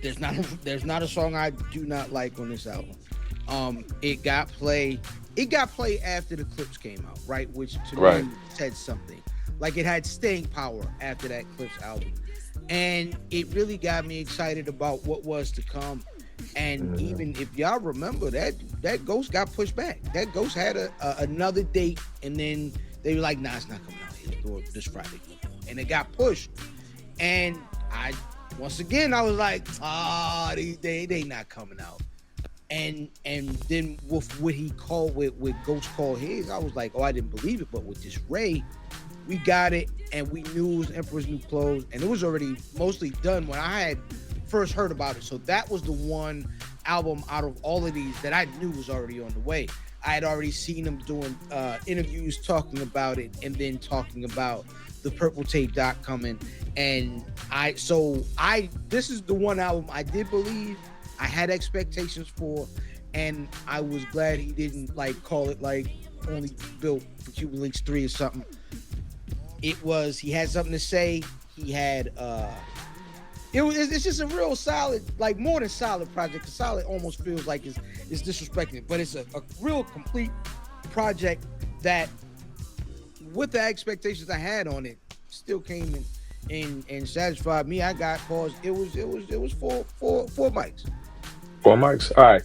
F: There's not a song I do not like on this album. It got play after the clips came out, right? Which to me said something. Like it had staying power after that Clips album. And it really got me excited about what was to come. And even if y'all remember that Ghost got pushed back. That Ghost had another date, and then they were like, nah, it's not coming out here this Friday. And it got pushed. And once again, I was like, they not coming out. And then with what he called, with Ghost called his, I was like, I didn't believe it. But with this Ray, we got it, and we knew it was Emperor's New Clothes, and it was already mostly done when I had first heard about it. So that was the one album out of all of these that I knew was already on the way. I had already seen him doing interviews talking about it, and then talking about the Purple Tape Doc coming. And this is the one album I did believe, I had expectations for, and I was glad he didn't like call it like only built for Cuban Links 3 or something. He had something to say. He had it's just a real solid, like more than solid project, because solid almost feels like it's disrespecting it, but it's a real complete project that, with the expectations I had on it, still came in and satisfied me. I got pause. It was four mics.
D: 4 mics. All right.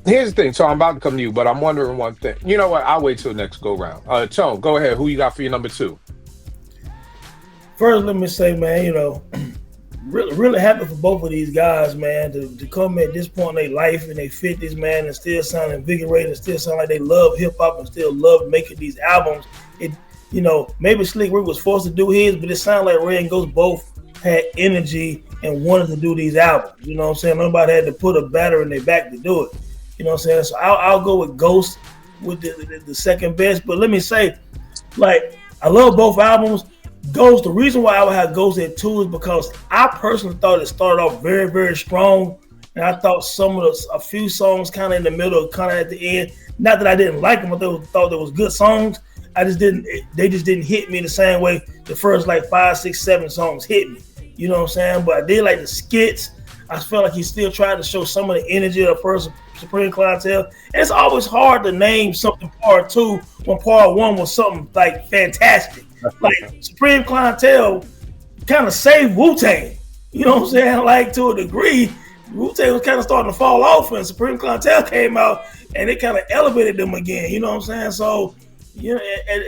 D: Here's the thing. So I'm about to come to you, but I'm wondering one thing. You know what? I'll wait till next go round. Tone, go ahead. Who you got for your number 2?
H: First, let me say, man, really happy for both of these guys, man, to come at this point in their life and they 50s, man, and still sound invigorated, and still sound like they love hip hop and still love making these albums. Maybe Slick Rick was forced to do his, but it sounded like Ray and Ghost both had energy and wanted to do these albums. You know what I'm saying? Nobody had to put a batter in their back to do it. You know what I'm saying? So I'll go with Ghost with the second best. But let me say, like, I love both albums. Ghost, the reason why I would have Ghost at 2 is because I personally thought it started off very, very strong. And I thought a few songs kind of in the middle, kind of at the end. Not that I didn't like them, but thought they was good songs. They just didn't hit me the same way the first like 5, 6, 7 songs hit me. You know what I'm saying? But I did like the skits. I felt like he still tried to show some of the energy of the first Supreme Clientele. And it's always hard to name something part 2 when part 1 was something like fantastic. Like Supreme Clientele kind of saved Wu-Tang. You know what I'm saying? Like to a degree, Wu-Tang was kind of starting to fall off when Supreme Clientele came out, and it kind of elevated them again. You know what I'm saying? So, and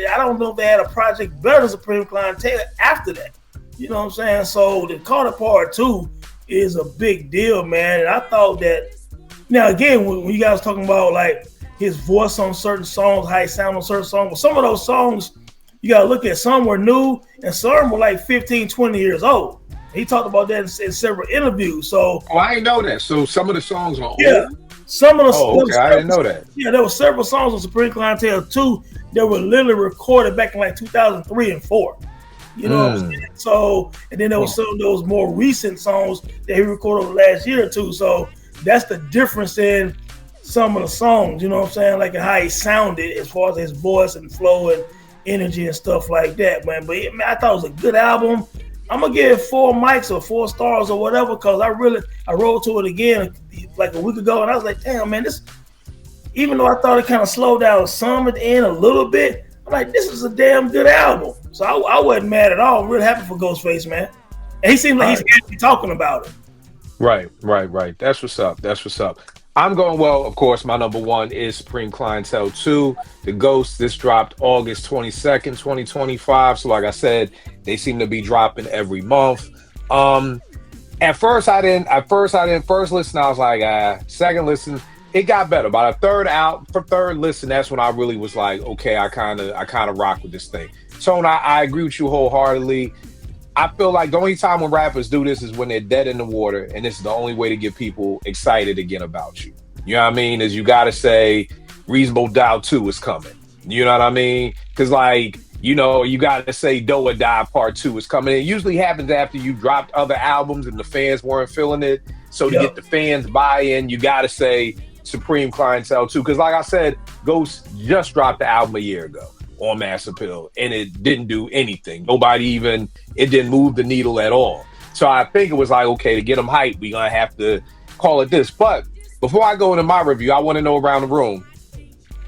H: I don't know if they had a project better than Supreme Clientele after that. You know what I'm saying? So the Carter Part 2 is a big deal, man. And I thought that, now again, when you guys talking about like his voice on certain songs, how he sound on certain songs, well, some of those songs, you got to look at, some were new and some were like 15, 20 years old. He talked about that in several interviews. So
D: I didn't know that. So some of the songs are old?
H: Yeah. Some of the
D: okay. I didn't know that.
H: Yeah, there were several songs on Supreme Clientele 2 that were literally recorded back in like 2003 and 4. You know what I'm saying? So, and then there was some of those more recent songs that he recorded over the last year or two. So that's the difference in some of the songs, you know what I'm saying? Like how he sounded as far as his voice and flow and energy and stuff like that, man. But I thought it was a good album. I'm gonna give it 4 mics or 4 stars or whatever, because I rolled to it again like a week ago, and I was like, damn, man, this, even though I thought it kind of slowed down some at the end a little bit, I'm like, this is a damn good album. So I wasn't mad at all. I'm real happy for Ghostface, man. And he seems like he's happy talking about it.
D: Right. That's what's up. I'm going, well, of course, my number 1 is Supreme Clientele 2. The Ghost, this dropped August 22nd, 2025. So like I said, they seem to be dropping every month. At first listen, I was like, second listen, it got better. By the third listen, that's when I really was like, okay, I kind of rock with this thing. Tone, I agree with you wholeheartedly. I feel like the only time when rappers do this is when they're dead in the water, and this is the only way to get people excited again about you. You know what I mean? Is you got to say Reasonable Doubt 2 is coming. You know what I mean? Because like, you got to say Do or Die Part 2 is coming. It usually happens after you dropped other albums and the fans weren't feeling it. So to get the fans buy-in, you got to say Supreme Clientele too. Because like I said, Ghost just dropped the album a year ago on Mass Appeal, and it didn't do anything. It didn't move the needle at all. So I think it was like, okay, to get them hyped, we're gonna have to call it this. But before I go into my review, I want to know around the room.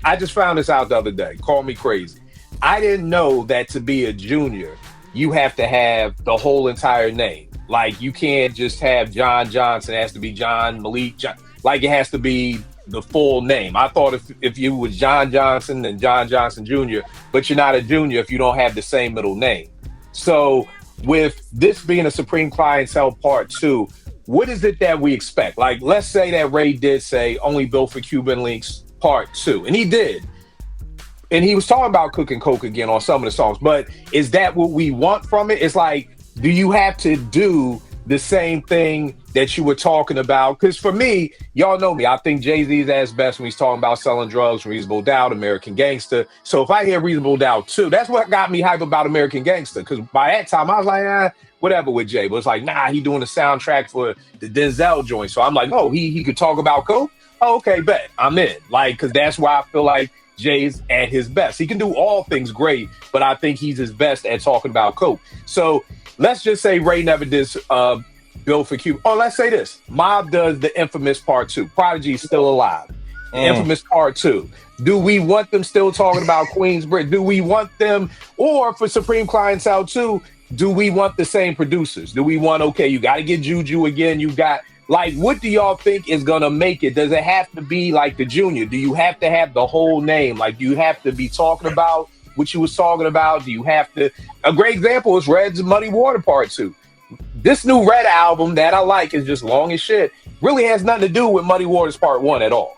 D: I just found this out the other day. Call me crazy. I didn't know that to be a junior, you have to have the whole entire name. Like, you can't just have John Johnson. It has to be John Malik. Like, it has to be the full name. I thought if you was John Johnson and John Johnson Jr., but you're not a junior if you don't have the same middle name. So with this being a Supreme Clientele Part 2, what is it that we expect? Like, let's say that Ray did say only built for Cuban links Part 2, and he did. And he was talking about cooking coke again on some of the songs, but is that what we want from it? It's like, do you have to do the same thing that you were talking about? Because for me, y'all know me, I think Jay-Z's at his best when he's talking about selling drugs, Reasonable Doubt, American Gangster. So if I hear Reasonable Doubt 2, that's what got me hype about American Gangster. Because by that time, I was like, whatever with Jay. But it's like, nah, he doing the soundtrack for the Denzel joint. So I'm like, oh, he could talk about coke? Oh, okay, bet. I'm in. Like, because that's why I feel like Jay's at his best. He can do all things great, but I think he's his best at talking about coke. So let's just say Ray never did Bill for Cuba. Oh, let's say this. Mobb does the infamous Part 2. Prodigy's still alive. Infamous Part 2. Do we want them still talking about Queensbridge? Do we want them, or for Supreme Clientele 2, do we want the same producers? Do we want, okay, you got to get Juju again. You got, like, what do y'all think is going to make it? Does it have to be like the junior? Do you have to have the whole name? Like, do you have to be talking about what you was talking about? Do you have to? A great example is Red's Muddy Water Part 2. This new Red album that I like is just long as shit. Really has nothing to do with Muddy Waters Part 1 at all.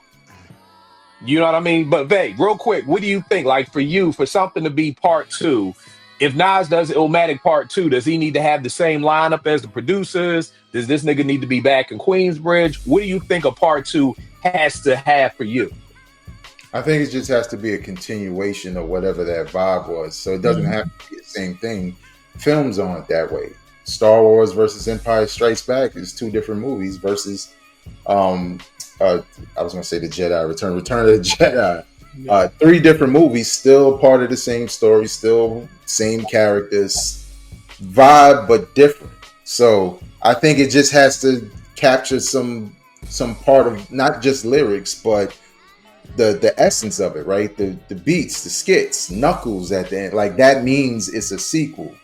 D: You know what I mean? But Vay, real quick, what do you think? Like, for you, for something to be Part 2, if Nas does Illmatic Part 2, does he need to have the same lineup as the producers? Does this nigga need to be back in Queensbridge? What do you think a Part 2 has to have for you?
E: I think it just has to be a continuation of whatever that vibe was. So it doesn't have to be the same thing. Films aren't that way. Star Wars versus Empire Strikes Back is two different movies versus I was gonna say the Jedi Return of the Jedi. Three different movies, still part of the same story, still same characters, vibe but different. So I think it just has to capture some part of not just lyrics, but the essence of it, right? The beats, the skits, Knuckles at the end. Like, that means it's a sequel,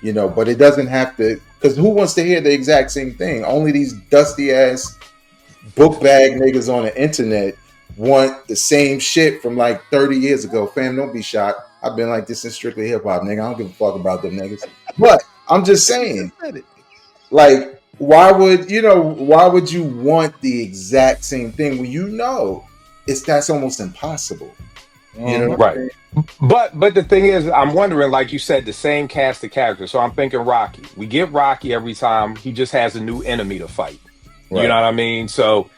E: you know, but it doesn't have to, because who wants to hear the exact same thing? Only these dusty ass book bag niggas on the internet want the same shit from like 30 years ago. Fam, don't be shocked. I've been like this in Strictly Hip Hop, nigga. I don't give a fuck about them niggas. But I'm just saying, like, why would you want the exact same thing when you know that's almost impossible? You know,
D: right? But the thing is, I'm wondering, like you said, the same cast of characters. So I'm thinking Rocky. We get Rocky every time he just has a new enemy to fight. Right. You know what I mean? So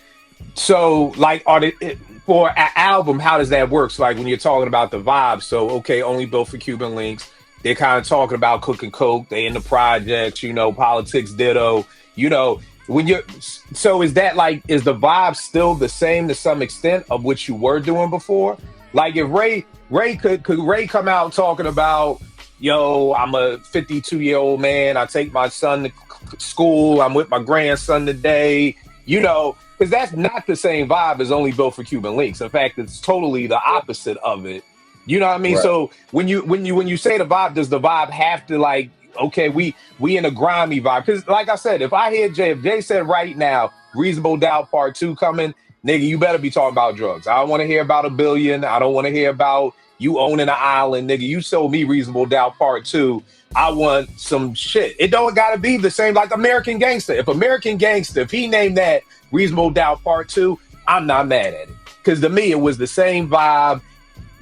D: like, for an album, how does that work? So like, when you're talking about the vibe, so okay, only built for Cuban links. They're kind of talking about cooking coke. They in the projects, you know, politics, ditto. You know, so is that like, is the vibe still the same to some extent of what you were doing before? Like, if Ray could Ray come out talking about, yo, I'm a 52-year-old man. I take my son to school. I'm with my grandson today. You know, because that's not the same vibe as only built for Cuban links. In fact, it's totally the opposite of it. You know what I mean? Right. So when you say the vibe, does the vibe have to, like, okay, we in a grimy vibe? Because like I said, if Jay said right now, Reasonable Doubt Part 2 coming, nigga, you better be talking about drugs. I don't want to hear about $1 billion. I don't want to hear about you owning an island, nigga. You sold me Reasonable Doubt Part 2. I want some shit. It don't gotta be the same like American Gangster. If he named that Reasonable Doubt Part 2, I'm not mad at it. Because to me, it was the same vibe,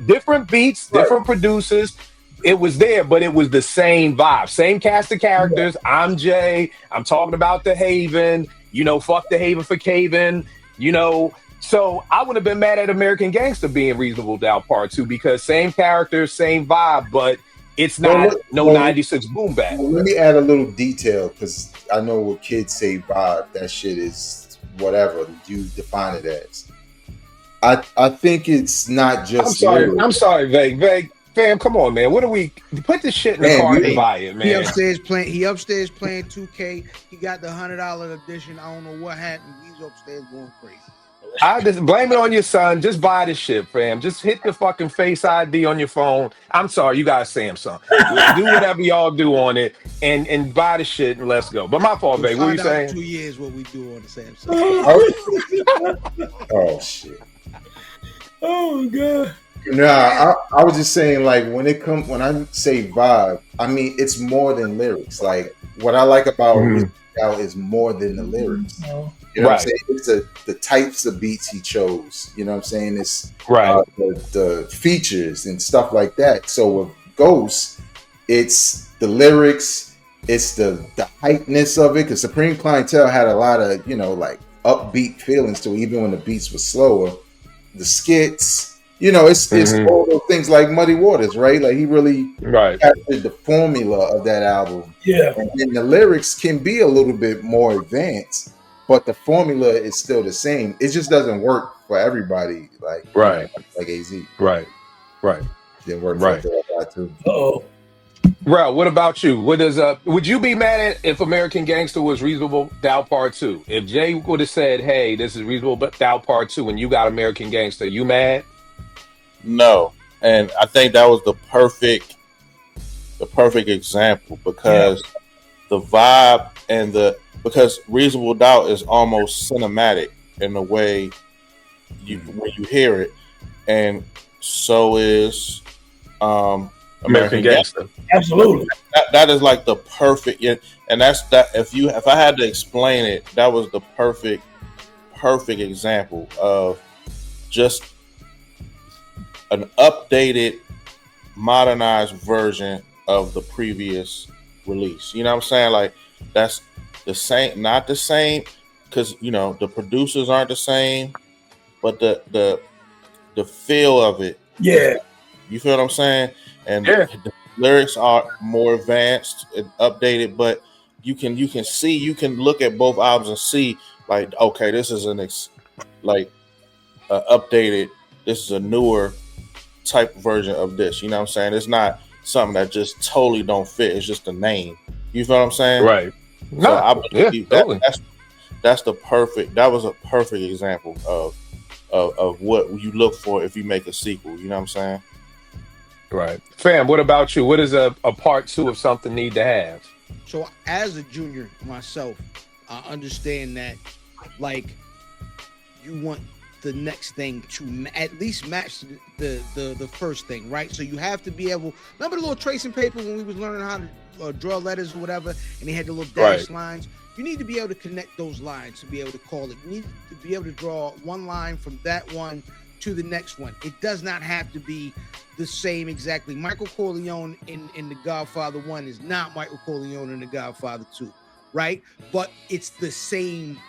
D: different beats, different producers. It was there, but it was the same vibe, same cast of characters. I'm Jay. I'm talking about the Haven. You know, fuck the Haven for Caven. You know, so I would have been mad at American Gangster being Reasonable Doubt Part 2 because same characters, same vibe, but it's not 96 boom bap.
E: Let me add a little detail, because I know what kids say vibe. That shit is whatever you define it as. I think it's not just lyrics.
D: I'm sorry, Vague. Fam, come on, man. What do we put this shit in the
E: Man,
D: car
E: you-
D: and buy it,
F: He
D: man?
F: upstairs playing. He upstairs playing 2K. He got the $100 edition. I don't know what happened. He's upstairs going crazy.
D: I just blame it on your son. Just buy the shit, fam. Just hit the fucking Face ID on your phone. I'm sorry, you got Samsung. Do whatever y'all do on it and buy the shit and let's go. But my fault,
F: We'll
D: babe. What you
F: find out in
D: saying?
F: 2 years what we do on the Samsung.
E: Oh shit.
H: Oh god.
E: Nah, I was just saying, like, when I say vibe, I mean it's more than lyrics. Like, what I like about
D: Mhm.
E: Rizzo is more than the lyrics.
H: No.
E: You know what I'm
D: Right.
E: saying? It's the types of beats he chose. You know what I'm saying? It's
D: Right.
E: the features and stuff like that. So with Ghost, it's the lyrics, it's the hypeness of it. Because Supreme Clientele had a lot of, like upbeat feelings to it, even when the beats were slower. The skits, it's
D: Mhm.
E: all those things like Muddy Waters, right? Like he really
D: Right.
E: captured the formula of that album.
H: Yeah.
E: And then the lyrics can be a little bit more advanced, but the formula is still the same. It just doesn't work for everybody. Like
D: Right.
E: like AZ
D: Right.
E: didn't work
D: Right.
E: for that guy too.
H: Oh.
D: Bro, what about you? Would you be mad at if American Gangster was Reasonable Doubt Part 2? If Jay would have said, hey, this is Reasonable Doubt Part 2 and you got American Gangster, you mad?
G: No, and I think that was the perfect example because the vibe and because Reasonable Doubt is almost cinematic in the way when you hear it, and so is American Gangster.
H: Absolutely.
G: That is like the perfect, and that's that. If I had to explain it, that was the perfect example of just an updated, modernized version of the previous release. You know what I'm saying? Like that's the same, not the same, because the producers aren't the same, but the feel of it.
H: Yeah.
G: You feel what I'm saying? And
D: Yeah.
G: the lyrics are more advanced and updated, but you can look at both albums and see like, okay, this is updated. This is a newer type version of this. You know what I'm saying? It's not something that just totally don't fit. It's just a name. You feel what I'm saying?
D: Right.
G: So I believe
D: totally.
G: that's the perfect. That was a perfect example of what you look for if you make a sequel. You know what I'm saying?
D: Right. Fam, what about you? What does a part 2 of something need to have?
F: So as a junior myself, I understand that, like, you want the next thing to at least match the first thing, right? So you have to be able. Remember the little tracing paper when we was learning how to draw letters or whatever, and they had the little dash lines. You need to be able to connect those lines to be able to call it. You need to be able to draw one line from that one to the next one. It does not have to be the same exactly. Michael Corleone in The Godfather 1 is not Michael Corleone in The Godfather 2, right? But it's the same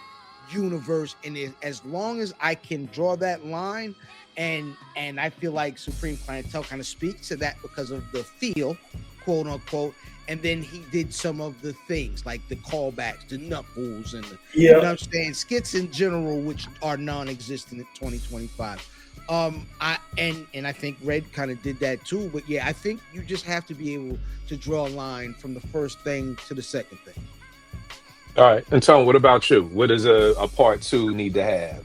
F: universe, and as long as I can draw that line, and I feel like Supreme Clientele kind of speaks to that because of the feel, quote unquote, and then he did some of the things like the callbacks, the knuckles, and you know what I'm saying, skits in general, which are non-existent in 2025. I think Red kind of did that too, but yeah, I think you just have to be able to draw a line from the first thing to the second thing.
D: All right. And Tone, what about you? What does a part 2 need to have?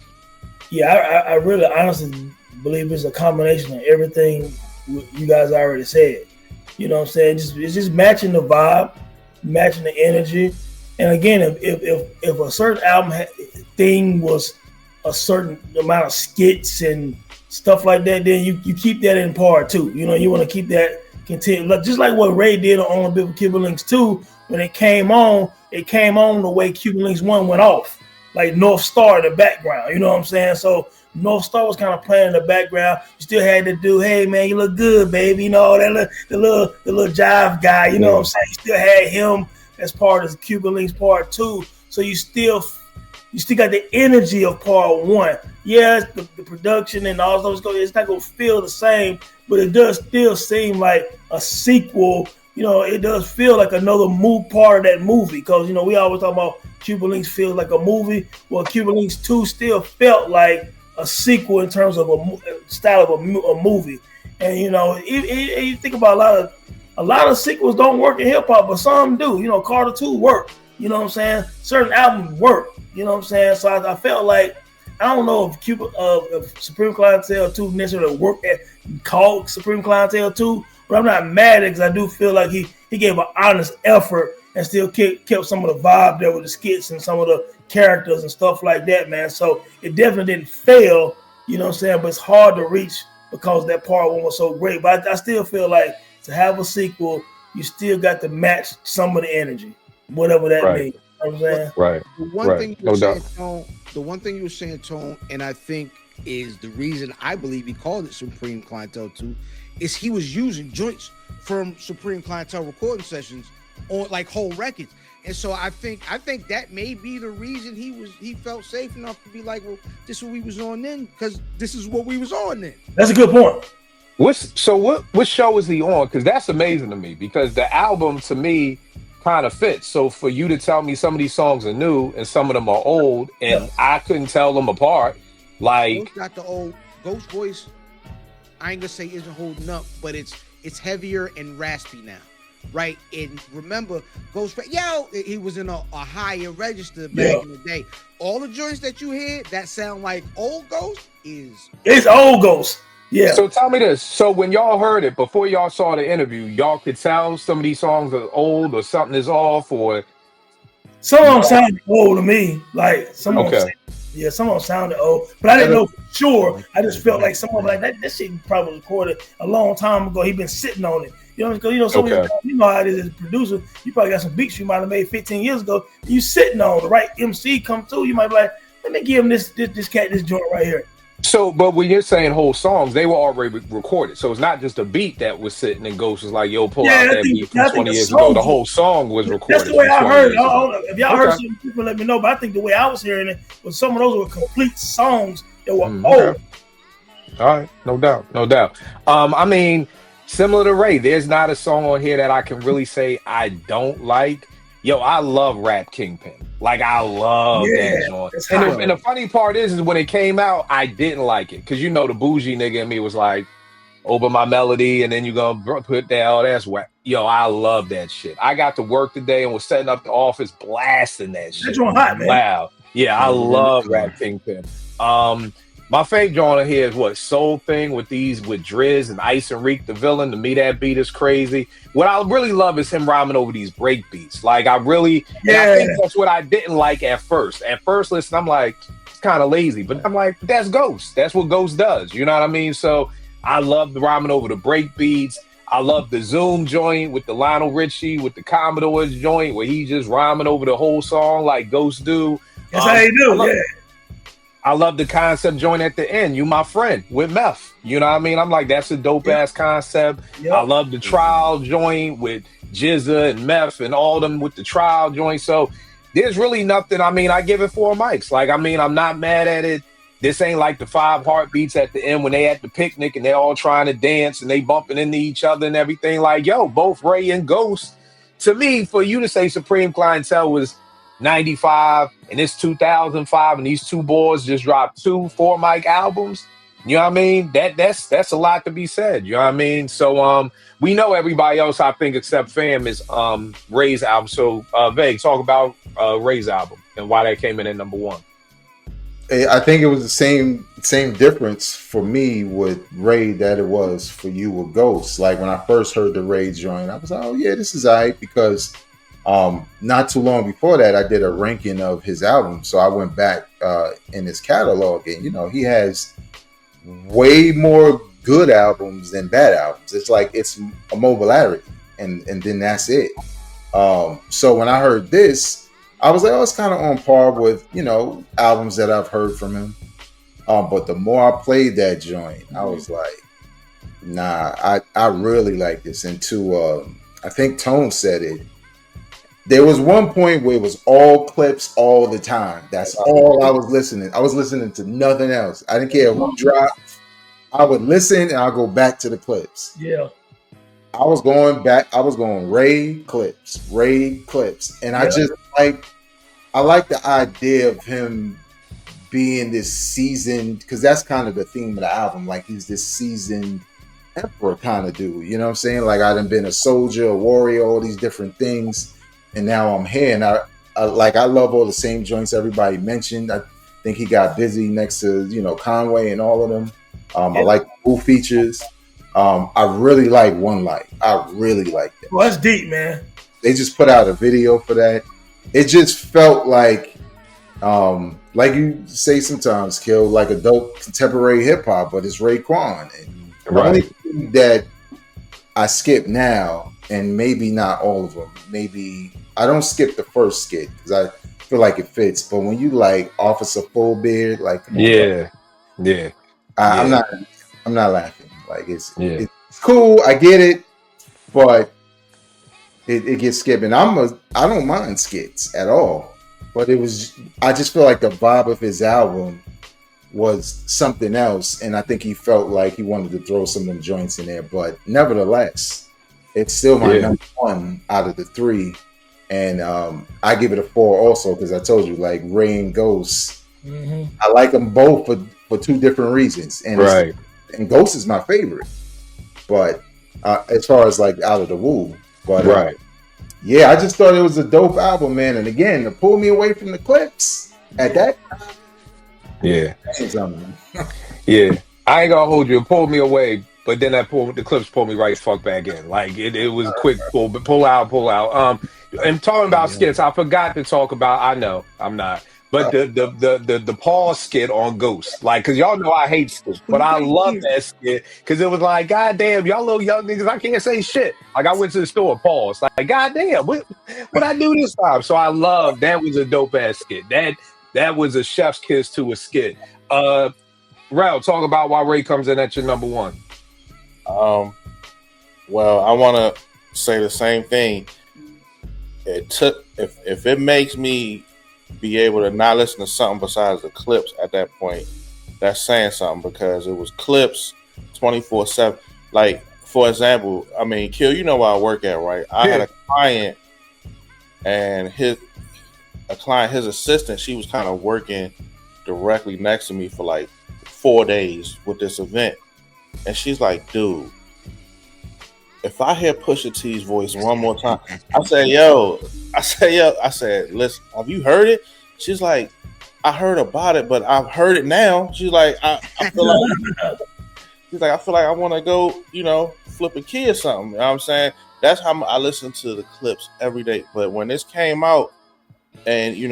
H: Yeah, I really honestly believe it's a combination of everything you guys already said. You know what I'm saying? It's just matching the vibe, matching the energy. And again, if a certain album thing was a certain amount of skits and stuff like that, then you keep that in part 2. You know, you want to keep that continue. Just like what Ray did on Bit with Cuban Links 2, when it came on the way Cuban Links 1 went off. Like North Star in the background. You know what I'm saying? So North Star was kind of playing in the background. You still had to do, hey man, you look good, baby. You know, the little jive guy, you know what I'm saying? You still had him as part of Cuban Links Part 2. So you still got the energy of Part 1. Yes, the production and all those, it's not gonna feel the same, but it does still seem like a sequel. You know, it does feel like another part of that movie, because you know we always talk about Cuban Links feels like a movie. Well, Cuban Links 2 still felt like a sequel in terms of a style of a movie. And you think about a lot of sequels don't work in hip hop, but some do. Carter 2 work. You know what I'm saying? Certain albums work. You know what I'm saying? So I felt like, I don't know if Supreme Clientele 2 necessarily worked called Supreme Clientele 2, but I'm not mad at it because I do feel like he gave an honest effort and still kept some of the vibe there with the skits and some of the characters and stuff like that, man. So it definitely didn't fail, you know what I'm saying? But it's hard to reach because that part one was so great. But I still feel like to have a sequel, you still got to match some of the energy, whatever that means. You know what I'm saying?
D: Right.
F: The one thing you were saying, Tone, the one thing you were saying, Tone, and I think is the reason I believe he called it Supreme Clientele 2, is he was using joints from Supreme Clientele recording sessions on like whole records. And so I think that may be the reason he felt safe enough to be like, well, this is what we was on then, because this is what we was on then.
H: That's a good point.
D: What show is he on? Because that's amazing to me, because the album to me kind of fits. So for you to tell me some of these songs are new and some of them are old and I couldn't tell them apart, like
F: Ghost got the old Ghost voice. I ain't gonna say isn't holding up, but it's heavier and raspy now, right? And remember, Ghostface, he was in a higher register back in the day. All the joints that you hear that sound like old Ghost it's
H: old Ghost. Yeah.
D: So tell me this. So when y'all heard it, before y'all saw the interview, y'all could tell some of these songs are old or something is off, or
H: some of them sounded old to me. Like some of them, some of them sounded old, but I didn't know for sure. I just felt like some of them, like that shit probably was recorded a long time ago. He been sitting on it. You know how it is as a producer. You probably got some beats you might have made 15 years ago. You sitting on the right MC come through. You might be like, let me give him this cat this joint right here.
D: So, but when you're saying whole songs, they were already recorded. So it's not just a beat that was sitting and Ghost was like, yo, pull out that beat from 20 years ago. The whole song was recorded.
H: That's the way I heard it. If y'all heard some people, let me know. But I think the way I was hearing it was some of those were complete songs that were old.
D: All right. No doubt. I mean, similar to Ray, there's not a song on here that I can really say I don't like. Yo, I love Rap Kingpin. Like, I love that joint. And the funny part is when it came out, I didn't like it. Because, the bougie nigga in me was like, open my melody, and then you're going to put that, that's whack. Yo, I love that shit. I got to work today and was setting up the office blasting that shit.
H: That's hot, man.
D: Wow. Yeah, I love Rap Kingpin. My favorite genre here is what Soul Thing with Driz and Ice and Reek the Villain. To me, that beat is crazy. What I really love is him rhyming over these break beats. Like I think that's what I didn't like at first. At first, listen, I'm like, it's kind of lazy, but I'm like, that's Ghost. That's what Ghost does. You know what I mean? So I love the rhyming over the break beats. I love the Zoom joint with the Lionel Richie with the Commodores joint where he just rhyming over the whole song like Ghost do.
H: That's how you do.
D: I love the concept joint at the end, You My Friend, with Meth. You know what I mean? I'm like, that's a dope-ass concept. Yep. I love the trial joint with Jizza and Meth and all them with the trial joint. So there's really nothing. I mean, I give it 4 mics. Like, I mean, I'm not mad at it. This ain't like the 5 heartbeats at the end when they at the picnic and they all trying to dance and they bumping into each other and everything. Like, yo, both Ray and Ghost. To me, for you to say Supreme Clientele was 95 and it's 2005 and these two boys just dropped 2 4-mic albums, you know what I mean? That's a lot to be said, you know what I mean? So we know everybody else, I think, except Fam is Ray's album. So Vague, talk about Ray's album and why that came in at number 1.
E: I think it was the same difference for me with Ray that it was for you with Ghost. Like when I first heard the Ray joint, I was like, oh yeah, this is alright, because not too long before that, I did a ranking of his albums. So I went back in his catalog, and he has way more good albums than bad albums. It's like it's a mobility, and then that's it. So when I heard this, I was like, oh, it's kind of on par with albums that I've heard from him. But the more I played that joint, I was like, nah, I really like this. And I think Tone said it. There was one point where it was all clips all the time. That's all I was listening. I was listening to nothing else. I didn't care who dropped. I would listen and I'll go back to the clips.
H: Yeah.
E: I was going back. I was going Ray clips. And I just I like the idea of him being this seasoned, because that's kind of the theme of the album. Like he's this seasoned emperor kind of dude. You know what I'm saying? Like I done been a soldier, a warrior, all these different things, and now I'm here. And I love all the same joints everybody mentioned. I think he got busy next to Conway and all of them. I like cool features. I really like One Light. I really like that.
H: Well, that's deep, man.
E: They just put out a video for that. It just felt like you say sometimes, Kill, like a dope contemporary hip hop, but it's Raekwon. And the only thing that I skip now, and maybe not all of them, maybe I don't skip the first skit because I feel like it fits. But when you like Officer Full Beard, like I'm not laughing. Like it's cool, I get it, but it gets skipped. And I don't mind skits at all. But I just feel like the vibe of his album was something else, and I think he felt like he wanted to throw some of them joints in there. But nevertheless, it's still my number one out of the three, and I give it a 4 also because I told you, like Ray and Ghost, I like them both for two different reasons, and and Ghost is my favorite, but as far as like out of the woo, but yeah, I just thought it was a dope album, man. And again, to pull me away from the clips at that time.
D: Yeah. I ain't gonna hold you. It pulled me away, but then the clips pulled me right fuck back in. Like it was a quick pull out. And talking about skits, I forgot to talk about. I know I'm not, but the Paul skit on Ghost, like, cause y'all know I hate skits, but I love that skit because it was like, God damn, y'all little young niggas, I can't say shit. Like I went to the store, pause, like, God damn, what I do this time? So I love that. Was a dope ass skit. That was a chef's kiss to a skit. Rel, talk about why Ray comes in at your number one.
G: Well, I want to say the same thing. It took if it makes me be able to not listen to something besides the clips at that point, that's saying something, because it was clips 24/7. Like, for example, I mean, Kill, you know where I work at, right? I had a client, and his assistant, she was kind of working directly next to me for like 4 days with this event, and she's like, dude, if I hear Pusha T's voice one more time, I said, listen, have you heard it? She's like, I heard about it, but I've heard it now. She's like, I feel like I want to go, flip a key or something. You know what I'm saying? That's how I listen to the clips every day. But when this came out, and it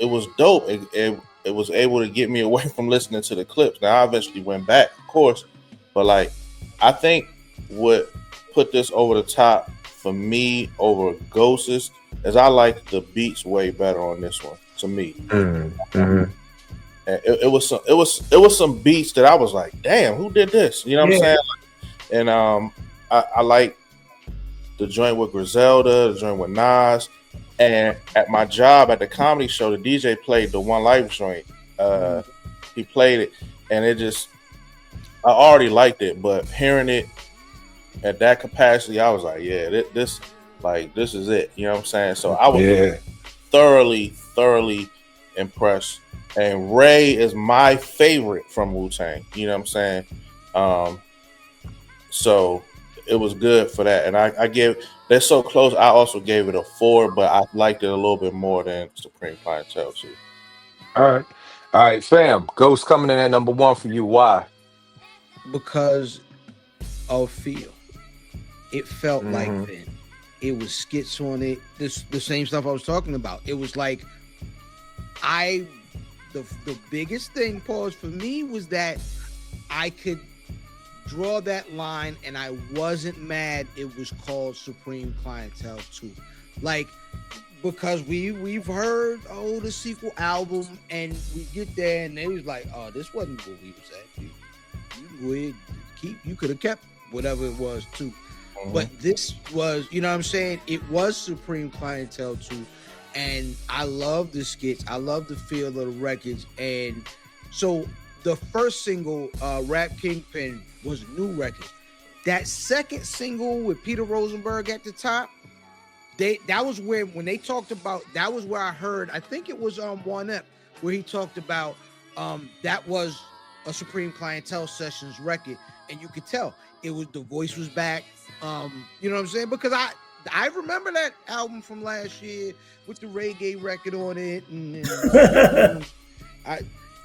G: was dope. It was able to get me away from listening to the clips. Now I eventually went back, of course, but like, I think what put this over the top for me over Ghosts is I like the beats way better on this one, to me. And it was some beats that I was like, damn, who did this? You know what I'm saying? And I like the joint with Griselda, the joint with Nas. And at my job at the comedy show, the DJ played the One Life joint. He played it, and I already liked it, but hearing it at that capacity, I was like, yeah, this is it. You know what I'm saying? So I was thoroughly impressed. And Ray is my favorite from Wu-Tang. You know what I'm saying? So it was good for that. And they're so close. I also gave it a 4, but I liked it a little bit more than Supreme Clientele too.
D: All right, fam. Ghost coming in at number one for you. Why?
F: Because of feel. It felt like then. It was skits on it. The same stuff I was talking about. It was like the biggest thing, pause, for me was that I could draw that line, and I wasn't mad it was called Supreme Clientele 2. Like, because we've heard the sequel album, and we get there and they was like, oh, this wasn't what we was at. You go ahead, you could have kept whatever it was too. But this was, you know what I'm saying? It was Supreme Clientele 2. And I love the skits. I love the feel of the records. And so the first single, Rap Kingpin, was a new record. That second single with Peter Rosenberg at the top, that was where, when they talked about, that was where I heard, I think it was on 1Up, where he talked about that was a Supreme Clientele Sessions record, and you could tell it was the voice was back. You know what I'm saying? Because I remember that album from last year with the reggae record on it, and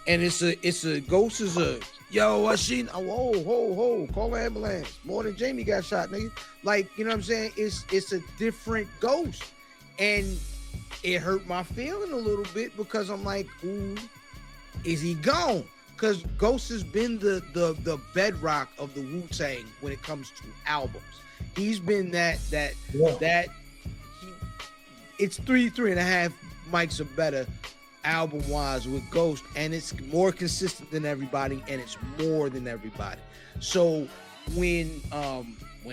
F: it's a Ghost is a yo, I seen ho, call an ambulance. More than Jamie got shot, nigga. Like, you know what I'm saying? It's a different Ghost. And it hurt my feeling a little bit because I'm like, ooh, is he gone? Because Ghost has been the bedrock of the Wu-Tang when it comes to albums. He's been that it's 3.5 mics are better album wise with Ghost, and it's more consistent than everybody, and it's more than everybody. So when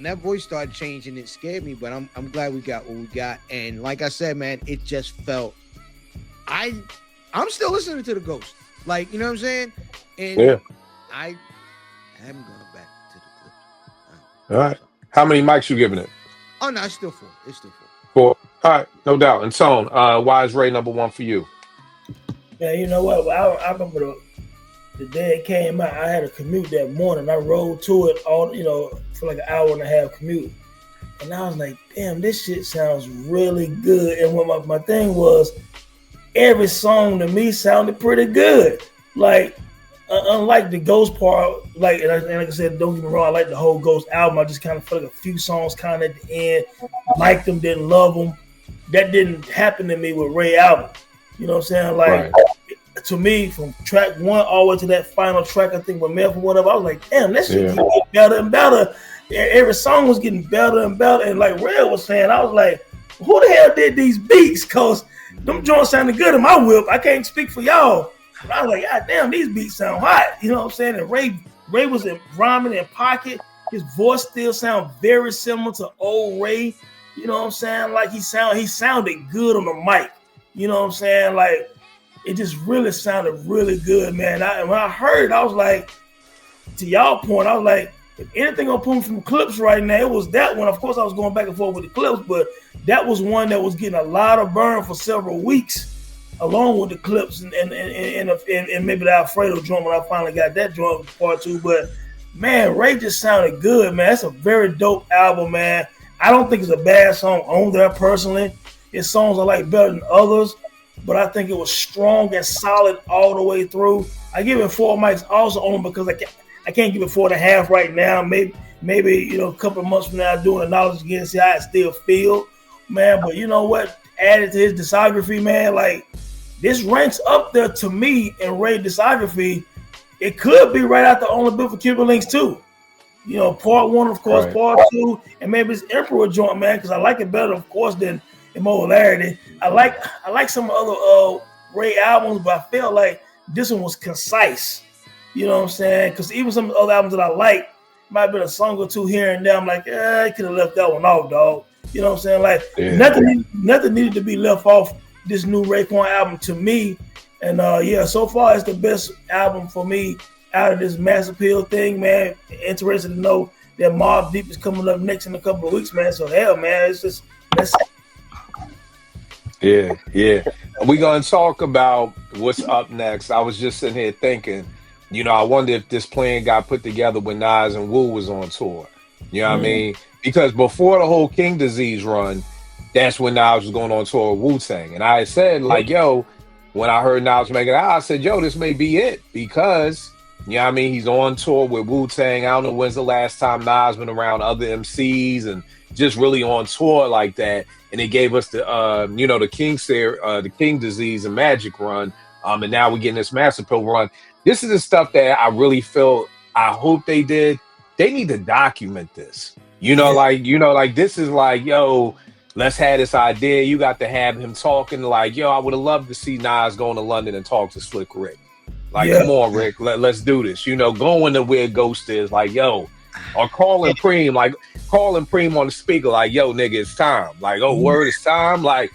F: that voice started changing, it scared me, but I'm glad we got what we got. And like I said, man, it just felt I'm still listening to the Ghost, like, you know what I'm saying? And
D: Yeah.
F: I haven't gone back to the clip.
D: All right. How many mics you giving it?
F: Oh no, it's still 4. It's still
D: 4.
F: 4.
D: All right, no doubt. And Tone, why is Ray number 1 for you?
H: Yeah, you know what? I remember the day it came out. I had a commute that morning. I rode to it all, for like an hour and a half commute, and I was like, "Damn, this shit sounds really good." And what my thing was, every song to me sounded pretty good. Like, unlike the Ghost part, like, and like I said, don't get me wrong, I like the whole Ghost album. I just kind of felt like a few songs kind of at the end, liked them, didn't love them. That didn't happen to me with Ray album. You know what I'm saying? Like, to me, from track 1 all the way to that final track, I think with Meth or whatever, I was like, damn, that shit getting better and better. Every song was getting better and better. And like Ray was saying, I was like, who the hell did these beats? Because them joints sounded good in my whip. I can't speak for y'all. But I was like, God damn, these beats sound hot. You know what I'm saying? And Ray was rhyming in pocket. His voice still sound very similar to old Ray. You know what I'm saying? Like, he sounded good on the mic. You know what I'm saying? Like, it just really sounded really good, man. When I heard it, I was like, to y'all point, I was like, if anything gonna pull me from clips right now, it was that one. Of course, I was going back and forth with the clips, but that was one that was getting a lot of burn for several weeks, along with the clips and maybe the Alfredo joint when I finally got that joint part 2. But man, Ray just sounded good, man. That's a very dope album, man. I don't think it's a bad song on there personally. His songs I like better than others, but I think it was strong and solid all the way through. I give it 4 mics also only because I can't give it 4.5 right now. Maybe a couple of months from now, doing the knowledge again, see how it still feel, man. But you know what? Added to his discography, man, like, this ranks up there to me in Ray discography. It could be right after Only Built for Cuban Links 2. Part 1, of course, part 2, and maybe it's Emperor joint, man, because I like it better, of course, than Immolarity. I like some other Ray albums, but I feel like this one was concise. You know what I'm saying? Because even some of the other albums that I like, might have been a song or two here and there. I'm like, I could have left that one off, dog. You know what I'm saying? Like, nothing needed to be left off this new Raekwon album to me. And so far it's the best album for me out of this Mass Appeal thing, man. Interested to know that Mobb Deep is coming up next in a couple of weeks, man. So hell, man, it's just that's.
D: Yeah. We're going to talk about what's up next. I was just sitting here thinking, I wonder if this plan got put together when Nas and Wu was on tour. You know what I mean? Because before the whole King Disease run, that's when Nas was going on tour with Wu-Tang. And I said, like, yo, when I heard Nas making it out, I said, yo, this may be it. Because, he's on tour with Wu-Tang. I don't know when's the last time Nas been around other MCs and just really on tour like that. And it gave us the, the the King Disease and Magic run. And now we're getting this Master Pill run. This is the stuff that I really feel, I hope they did. They need to document this. Like this is like, yo, let's have this idea. You got to have him talking like, yo, I would have loved to see Nas going to London and talk to Slick Rick. Like, come on, Rick, let's do this. Going to where Ghost is, like, yo, or calling Preem on the speaker, like, yo, nigga, it's time. Like, oh, word, it's time. Like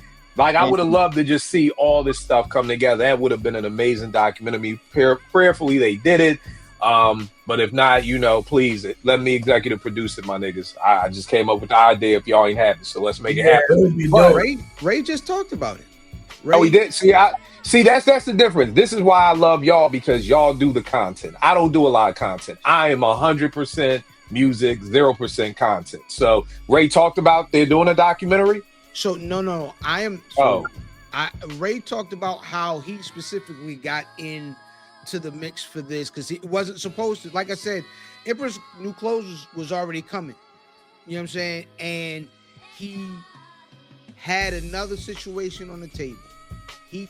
D: I would have loved to just see all this stuff come together. That would have been an amazing documentary. Prayerfully, they did it. But if not, please let me executive produce it, my niggas. I just came up with the idea if y'all ain't happy, so let's make it happen.
F: But Ray just talked about it. Ray,
D: Oh, he did. See. That's the difference. This is why I love y'all because y'all do the content. I don't do a lot of content. I am 100% music, 0% content. So Ray talked about they're doing a documentary.
F: So no. I am.
D: Oh.
F: Ray talked about how he specifically got into the mix for this because it wasn't supposed to. Like I said, Emperor's New Clothes was already coming. You know what I'm saying? And he had another situation on the table. He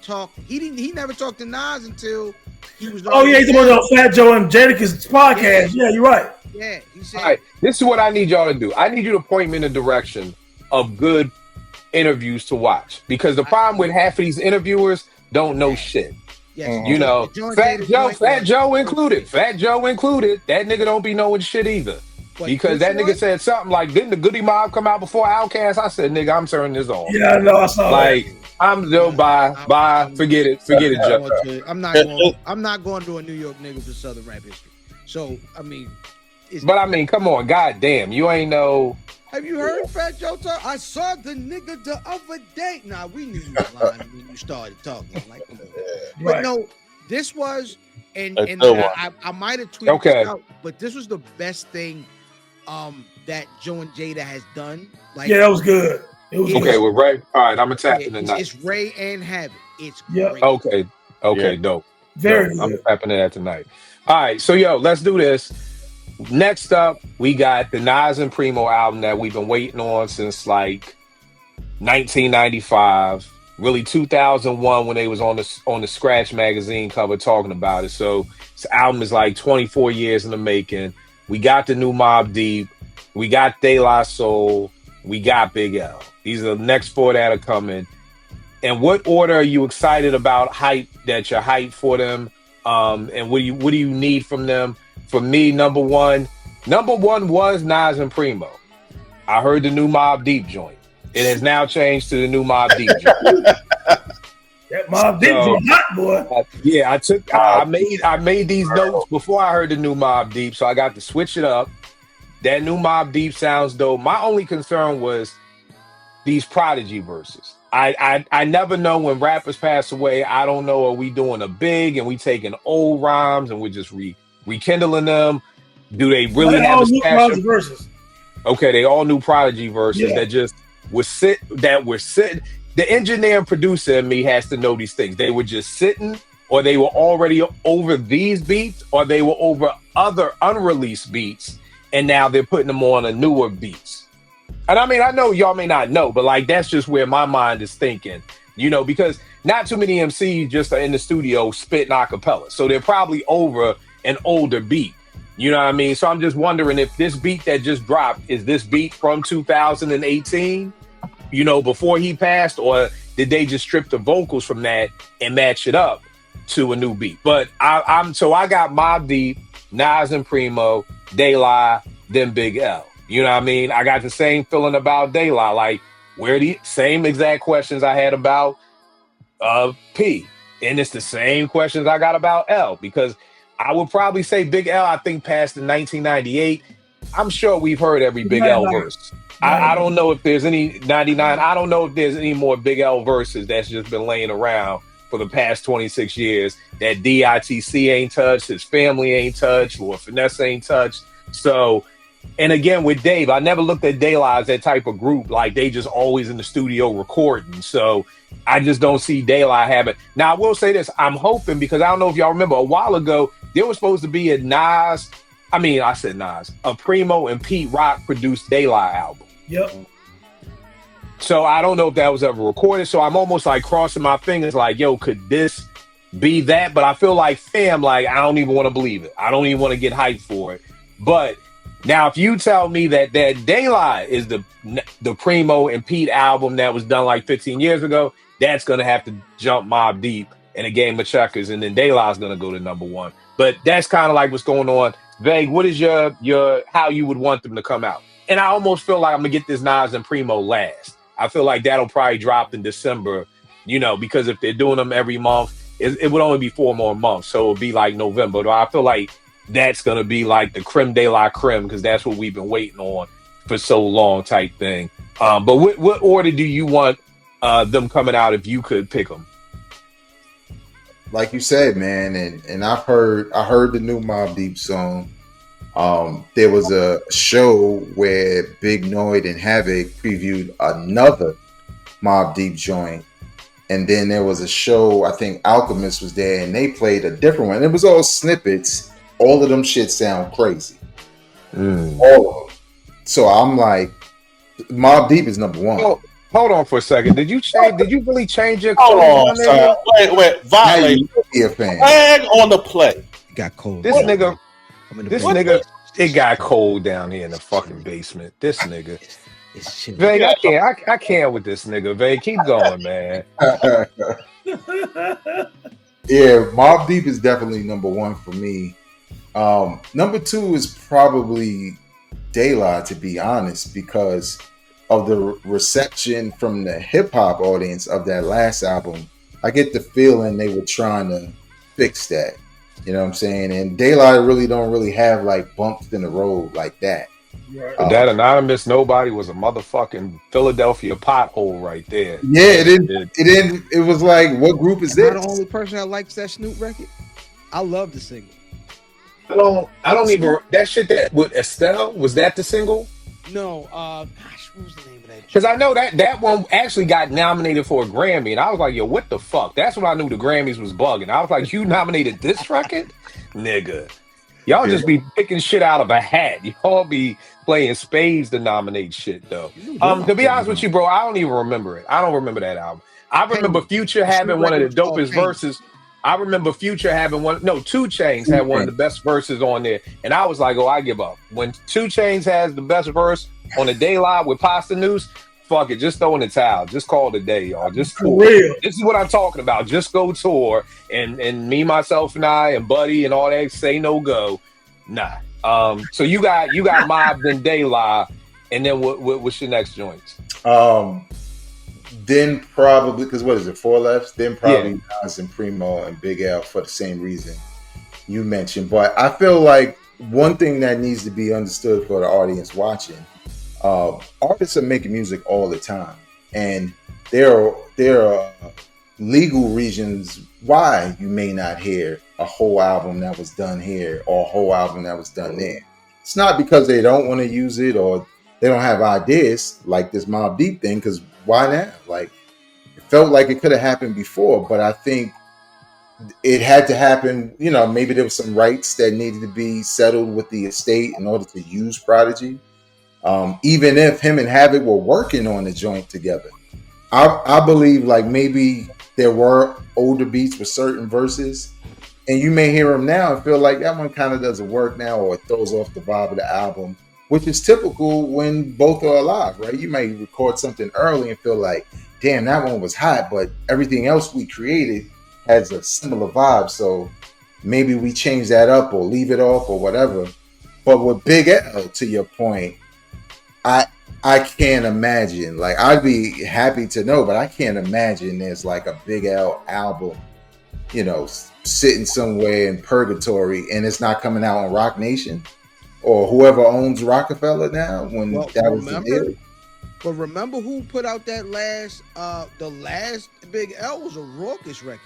F: never talked to Nas until he was.
H: Oh yeah, he's the one on Fat Joe and Jadakiss podcast. Yeah, you're right.
F: Yeah, he said.
D: All right, this is what I need y'all to do. I need you to point me in the direction of good interviews to watch because the problem with half of these interviewers don't know shit.
F: Yes,
D: You know, Fat Joe included. That nigga don't be knowing shit either. Because that nigga said something like, didn't the Goody Mob come out before Outkast? I said, nigga, I'm turning this off.
H: Yeah, I know. I saw
D: like,
H: that.
D: I'm Joe. Bye. Forget it, Joe.
F: I'm not going to a New York nigga for Southern rap history. So I mean,
D: come on, goddamn, you ain't know.
F: Have you heard Fat Joe talk? I saw the nigga the other day. Nah, we knew you were lying when you started talking. Like, come on. But no, this was, and I might have tweeted this out, but this was the best thing that Joe and Jada has done. Like,
H: yeah, that was good. It was
D: okay with Ray. All right, I'm gonna tap in tonight.
F: It's Ray and Habit. It's great.
D: Okay, dope.
H: Very good.
D: I'm tapping in that tonight. All right, so let's do this. Next up, we got the Nas and Preemo album that we've been waiting on since like 1995, really 2001 when they was on the Scratch magazine cover talking about it. So this album is like 24 years in the making. We got the new Mobb Deep, we got De La Soul, we got Big L. These are the next 4 that are coming. And what order are you excited about? That you're hyped for them? And what do you need from them? For me, number one was Nas and Preemo. I heard the new Mobb Deep joint. It has now changed to the new Mobb Deep joint.
H: That Mobb Deep joint hot, boy.
D: I made these notes before I heard the new Mobb Deep, so I got to switch it up. That new Mobb Deep sounds dope. My only concern was these Prodigy verses. I never know when rappers pass away. I don't know, are we doing a big and we taking old rhymes and we're just rekindling them? Do they really have a special
H: verses?
D: Okay, they all new Prodigy verses that just were sitting. The engineer and producer in me has to know these things. They were just sitting, or they were already over these beats, or they were over other unreleased beats, and now they're putting them on a newer beats. And I mean, I know y'all may not know, but like that's just where my mind is thinking, because not too many MCs just are in the studio spitting a cappella. So they're probably over an older beat. You know what I mean? So I'm just wondering if this beat that just dropped, is this beat from 2018, before he passed, or did they just strip the vocals from that and match it up to a new beat? But I got Mobb Deep, Nas and Preemo, De La, then Big L. You know what I mean? I got the same feeling about De La, like where the same exact questions I had about P. And it's the same questions I got about L, because I would probably say Big L, I think past the 1998, I'm sure we've heard every Big L verse. I don't know if there's any 99. I don't know if there's any more Big L verses that's just been laying around for the past 26 years that DITC ain't touched, his family ain't touched, or Finesse ain't touched. So, and again, with Dave, I never looked at De La as that type of group. Like, they just always in the studio recording. So I just don't see De La having. Now, I will say this. I'm hoping, because I don't know if y'all remember, a while ago, there was supposed to be a Preemo and Pete Rock produced De La album.
H: Yep.
D: So I don't know if that was ever recorded. So I'm almost like crossing my fingers like, yo, could this be that? But I feel like, fam, like, I don't even want to believe it. I don't even want to get hyped for it. But now, if you tell me that De La is the Preemo and Pete album that was done like 15 years ago, that's going to have to jump Mobb Deep in a game of checkers, and then De La is going to go to number one. But that's kind of like what's going on. Vague, what is your how you would want them to come out? And I almost feel like I'm going to get this Nas and Preemo last. I feel like that'll probably drop in December, because if they're doing them every month, it would only be 4 more months. So it'll be like November. But I feel like that's going to be like the creme de la creme, because that's what we've been waiting on for so long type thing. But what order do you want them coming out if you could pick them?
E: Like you said, man, and I heard the new Mobb Deep song. There was a show where Big Noid and Havoc previewed another Mobb Deep joint. And then there was a show, I think Alchemist was there, and they played a different one. It was all snippets. All of them shit sound crazy. All of them. So I'm like, Mobb Deep is number one.
D: Oh, hold on for a second. Did you really change your
G: Hold
D: clothes
G: on,
D: on
G: son.
D: there?
G: Wait. Violate.
E: Be a fan.
G: Flag on the play.
F: It got cold.
D: This nigga,
F: I'm in the
D: this
F: basement.
D: nigga, it got cold down here in the fucking basement. This nigga.
F: It's chilly.
D: Vay, I can't with this nigga. Vay, keep going, man.
E: Yeah, Mobb Deep is definitely number one for me. Number two is probably De La, to be honest, because of the reception from the hip hop audience of that last album. I get the feeling they were trying to fix that. You know what I'm saying? And De La don't really have like bumps in the road like that.
H: Right.
D: That anonymous nobody was a motherfucking Philadelphia pothole right there.
E: Yeah, it was like, what group is
F: Am I
E: this?
F: the only person that likes that Snoop record? I love the single.
D: I don't even that shit that with Estelle, was that the single?
F: No, gosh, what was the name of that?
D: Because I know that one actually got nominated for a Grammy, and I was like, yo, what the fuck? That's when I knew the Grammys was bugging. I was like, you nominated this record? Nigga. Y'all just be picking shit out of a hat. Y'all be playing spades to nominate shit, though. To be honest with you, bro, I don't even remember it. I don't remember that album. I remember Future having one of the dopest verses. I remember Future having one. No, 2 Chainz had one of the best verses on there, and I was like, "Oh, I give up." When 2 Chainz has the best verse on a day live with Pasta News, fuck it, just throw in the towel, just call it a day, y'all. Just tour.
H: Real.
D: This is what I'm talking about. Just go tour, and me, myself, and I, and Buddy, and all that. Say no go, nah. So you got Mobb, then De La, and then what's your next joints?
E: Then probably, because what is it, 4 left? Then probably Nas and Primo and Big L for the same reason you mentioned. But I feel like one thing that needs to be understood for the audience watching, artists are making music all the time, and there are legal reasons why you may not hear a whole album that was done here or a whole album that was done there. It's not because they don't want to use it or they don't have ideas like this Mobb Deep thing, because why not? Like, it felt like it could have happened before, but I think it had to happen. You know, maybe there was some rights that needed to be settled with the estate in order to use Prodigy. Even if him and Havoc were working on the joint together, I believe like maybe there were older beats with certain verses, and you may hear them now and feel like that one kind of doesn't work now, or it throws off the vibe of the album, which is typical when both are alive, right? You may record something early and feel like, damn, that one was hot, but everything else we created has a similar vibe, so maybe we change that up or leave it off or whatever. But with Big L, to your point, I can't imagine, like, I'd be happy to know, but I can't imagine there's like a Big L album, you know, sitting somewhere in purgatory and it's not coming out on Rock Nation or whoever owns Rockefeller now when that was the deal.
F: But remember who put out that the last Big L was a raucous record.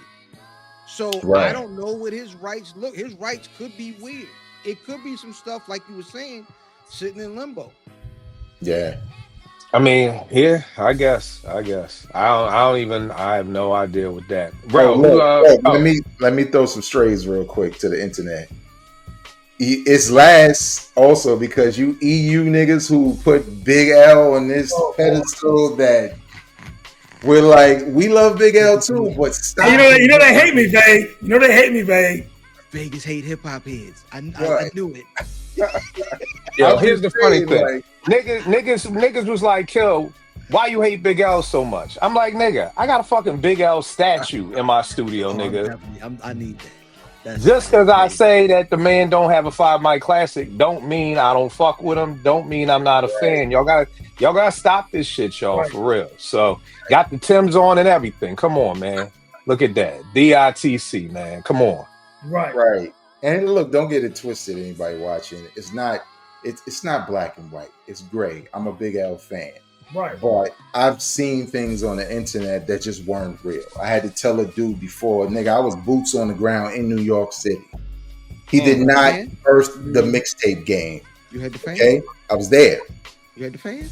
F: So I don't know what his rights look. His rights could be weird. It could be some stuff like you were saying, sitting in limbo.
E: Yeah.
D: I mean, yeah, I guess. I have no idea with that. Bro,
E: let me throw some strays real quick to the internet. It's last also because you EU niggas who put Big L on this pedestal that we're like, we love Big L too, but stop.
H: You know they hate me, Vay. You know they hate me, Vay.
F: Vegas hate hip hop heads. I knew it.
D: Yo, here's the funny thing. Like, niggas was like, yo, why you hate Big L so much? I'm like, nigga, I got a fucking Big L statue in my studio, nigga.
F: I need that.
D: Just because I say that the man don't have a 5 mic classic, don't mean I don't fuck with him. Don't mean I'm not a fan. Y'all gotta stop this shit, y'all, for real. So got the Timbs on and everything. Come on, man. Look at that. DITC, man. Come on.
E: Right. And look, don't get it twisted, anybody watching. It's not black and white. It's gray. I'm a Big L fan.
H: Right.
E: But I've seen things on the internet that just weren't real. I had to tell a dude before, nigga, I was boots on the ground in New York City. He did not
F: fan?
E: burst the mixtape game.
F: You had the fan?
E: Okay? I was there.
F: You had the fan?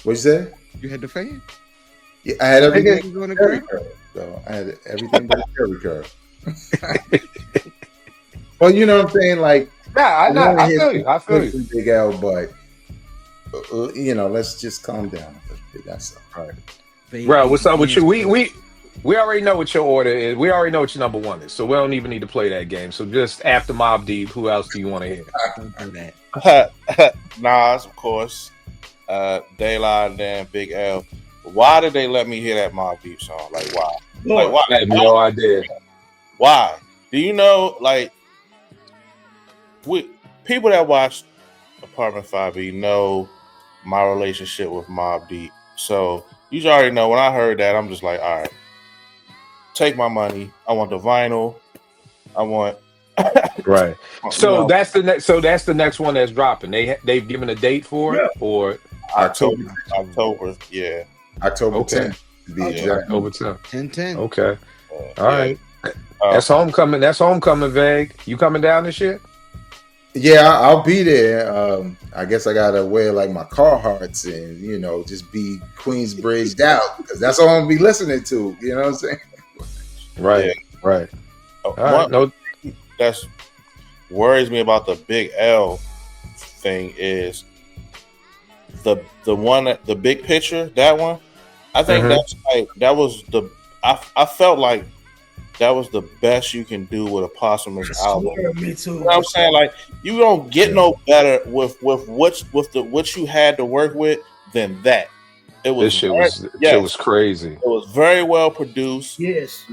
E: What'd you say?
F: You had the fan?
E: Yeah, I had everything.
F: You on the
E: Curry
F: ground?
E: curve, though. I had everything but a curry curve. Well, you know what I'm saying? Like,
D: Nah, I feel you. I feel you.
E: from Big L, but you know, let's just calm down a little bit. That's all right.
D: Bro, what's up with you? We already know what your order is. We already know what your number one is. So we don't even need to play that game. So just after Mobb Deep, who else do you want to hear?
F: Don't do that.
G: Nas, of course. De La, and then Big L. Why did they let me hear that Mobb Deep song? Like, why? Like, why?
D: I have no idea.
G: Why? Do you know, like, people that watch Apartment 5B know my relationship with Mobb Deep. So you already know when I heard that, I'm just like, all right, take my money. I want the vinyl. I want
D: right. So
G: you know,
D: that's the next. So that's the next one that's dropping. They've given a date for it, or
G: October. Yeah,
E: October
D: Okay.
E: 10th to be exact.
D: over 10.
F: 10-10.
D: Okay. All right. That's homecoming. That's homecoming, Vague. You coming down this year?
E: Yeah, I'll be there. I guess I gotta wear like my Carhartts and you know just be Queensbridged out because that's all I'm gonna be listening to. You know what I'm saying?
D: Right. Right. All right. No.
G: That's worries me about the Big L thing is the one that the big picture, that one. I think that's like that was the I felt like that was the best you can do with a posthumous album.
H: Me too.
G: You know what I'm saying? Like you don't get no better with what you had to work with than that. It was
D: shit was crazy.
G: It was very well produced.
H: Yes.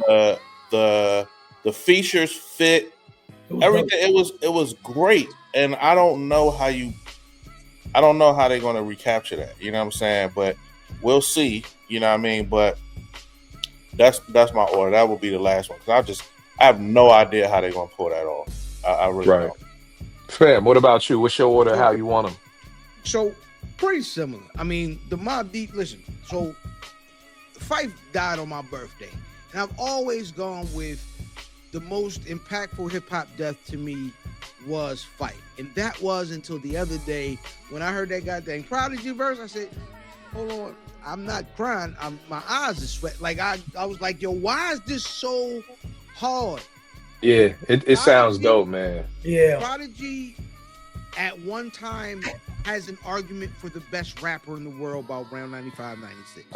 G: The features fit everything. It was great, and I don't know how they're going to recapture that. You know what I'm saying? But we'll see. You know what I mean? But that's my order. That will be the last one because I have no idea how they're going to pull that off. I really don't.
D: Fam, what about you? What's your order? How you want them?
F: So pretty similar. I mean, the Mobb Deep. Listen, so Phife died on my birthday, and I've always gone with the most impactful hip hop death to me was Phife, and that was until the other day when I heard that goddamn Prodigy verse. I said, "Hold on, I'm not crying. My eyes are sweat." Like I was like, "Yo, why is this so hard?"
D: Yeah, it sounds dope, man.
H: Yeah.
F: Prodigy at one time has an argument for the best rapper in the world about around 95, 96.